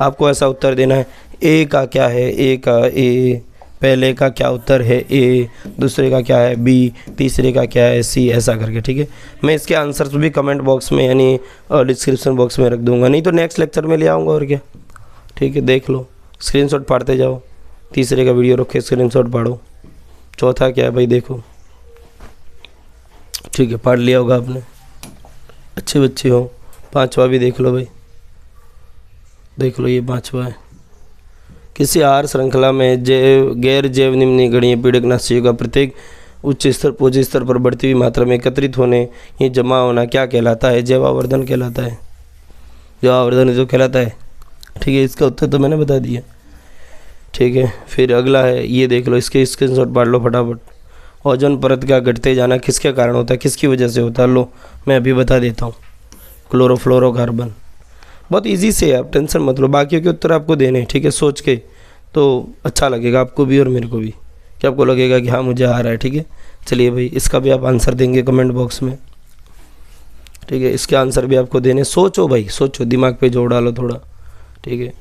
आपको ऐसा उत्तर देना है, ए का क्या है, ए का ए, पहले का क्या उत्तर है ए, दूसरे का क्या है बी, तीसरे का क्या है सी, ऐसा करके, ठीक है। मैं इसके आंसर्स भी कमेंट बॉक्स में यानी डिस्क्रिप्शन बॉक्स में रख दूंगा, नहीं तो नेक्स्ट लेक्चर में ले आऊँगा, और क्या, ठीक है। देख लो, स्क्रीनशॉट पाड़ते जाओ, तीसरे का वीडियो रखे स्क्रीनशॉट पाड़ो, चौथा क्या है भाई देखो, ठीक है, पढ़ लिया होगा आपने, अच्छे बच्चे हो। पांचवा भी देख लो भाई, देख लो ये पांचवा है। किसी आहार श्रृंखला में गैर जैव निम्नलिखित पीड़कनाशियों का प्रत्येक उच्च स्तर पोषी स्तर पर बढ़ती हुई मात्रा में एकत्रित होने या जमा होना क्या कहलाता है? जैव आवर्धन कहलाता है। जैव आवर्धन जो कहलाता है, ठीक है। इसका उत्तर तो मैंने बता दिया, ठीक है। फिर अगला है, ये देख लो, इसके स्क्रीनशॉट पाड़ लो फटाफट। ओजोन परत का घटते जाना किसके कारण होता है, किसकी वजह से होता है? लो मैं अभी बता देता हूँ, क्लोरोफ्लोरोकार्बन। बहुत इजी से है, आप टेंशन मत लो, बाकियों के उत्तर आपको देने, ठीक है, सोच के, तो अच्छा लगेगा आपको भी और मेरे को भी, कि आपको लगेगा कि हाँ मुझे आ रहा है, ठीक है। चलिए भाई, इसका भी आप आंसर देंगे कमेंट बॉक्स में, ठीक है, इसके आंसर भी आपको देने। सोचो भाई, सोचो, दिमाग पे जोर डालो थोड़ा, ठीक है,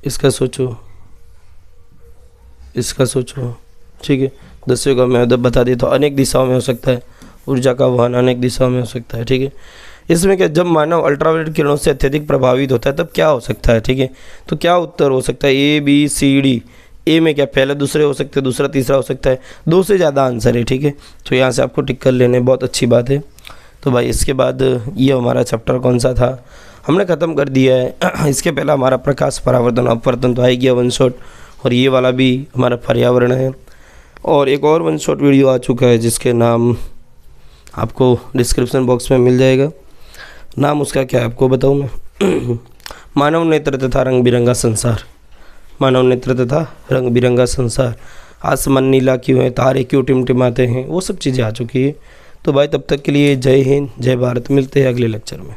इसका सोचो, इसका सोचो, ठीक है। 10वें का मैं बता देता हूँ, अनेक दिशाओं में हो सकता है, ऊर्जा का वहन अनेक दिशाओं में हो सकता है, ठीक है। इसमें क्या, जब मानव अल्ट्रावायलेट किरणों से अत्यधिक प्रभावित होता है तब क्या हो सकता है, ठीक है। तो क्या उत्तर हो सकता है? A B C D. ए में क्या, पहले दूसरे हो सकते हैं, दूसरा तीसरा हो सकता है, 2 से ज़्यादा आंसर है, ठीक है। तो यहाँ से आपको टिक कर लेने, बहुत अच्छी बात है। तो भाई इसके बाद ये हमारा चैप्टर कौन सा था, हमने ख़त्म कर दिया है। इसके पहले हमारा प्रकाश परावर्तन अपवर्तन तो आ गया वन शॉट, और ये वाला भी हमारा पर्यावरण है। और एक और वन शॉट वीडियो आ चुका है जिसके नाम आपको डिस्क्रिप्शन बॉक्स में मिल जाएगा। नाम उसका क्या है आपको बताऊँ मैं? मानव नेत्र तथा रंग बिरंगा संसार। मानव नेत्र तथा रंग बिरंगा संसार। आसमान नीला क्यों है, तारे क्यों टिमटिमाते हैं, वो सब चीज़ें आ चुकी है। तो भाई तब तक के लिए जय हिंद, जय भारत। मिलते हैं अगले लेक्चर में।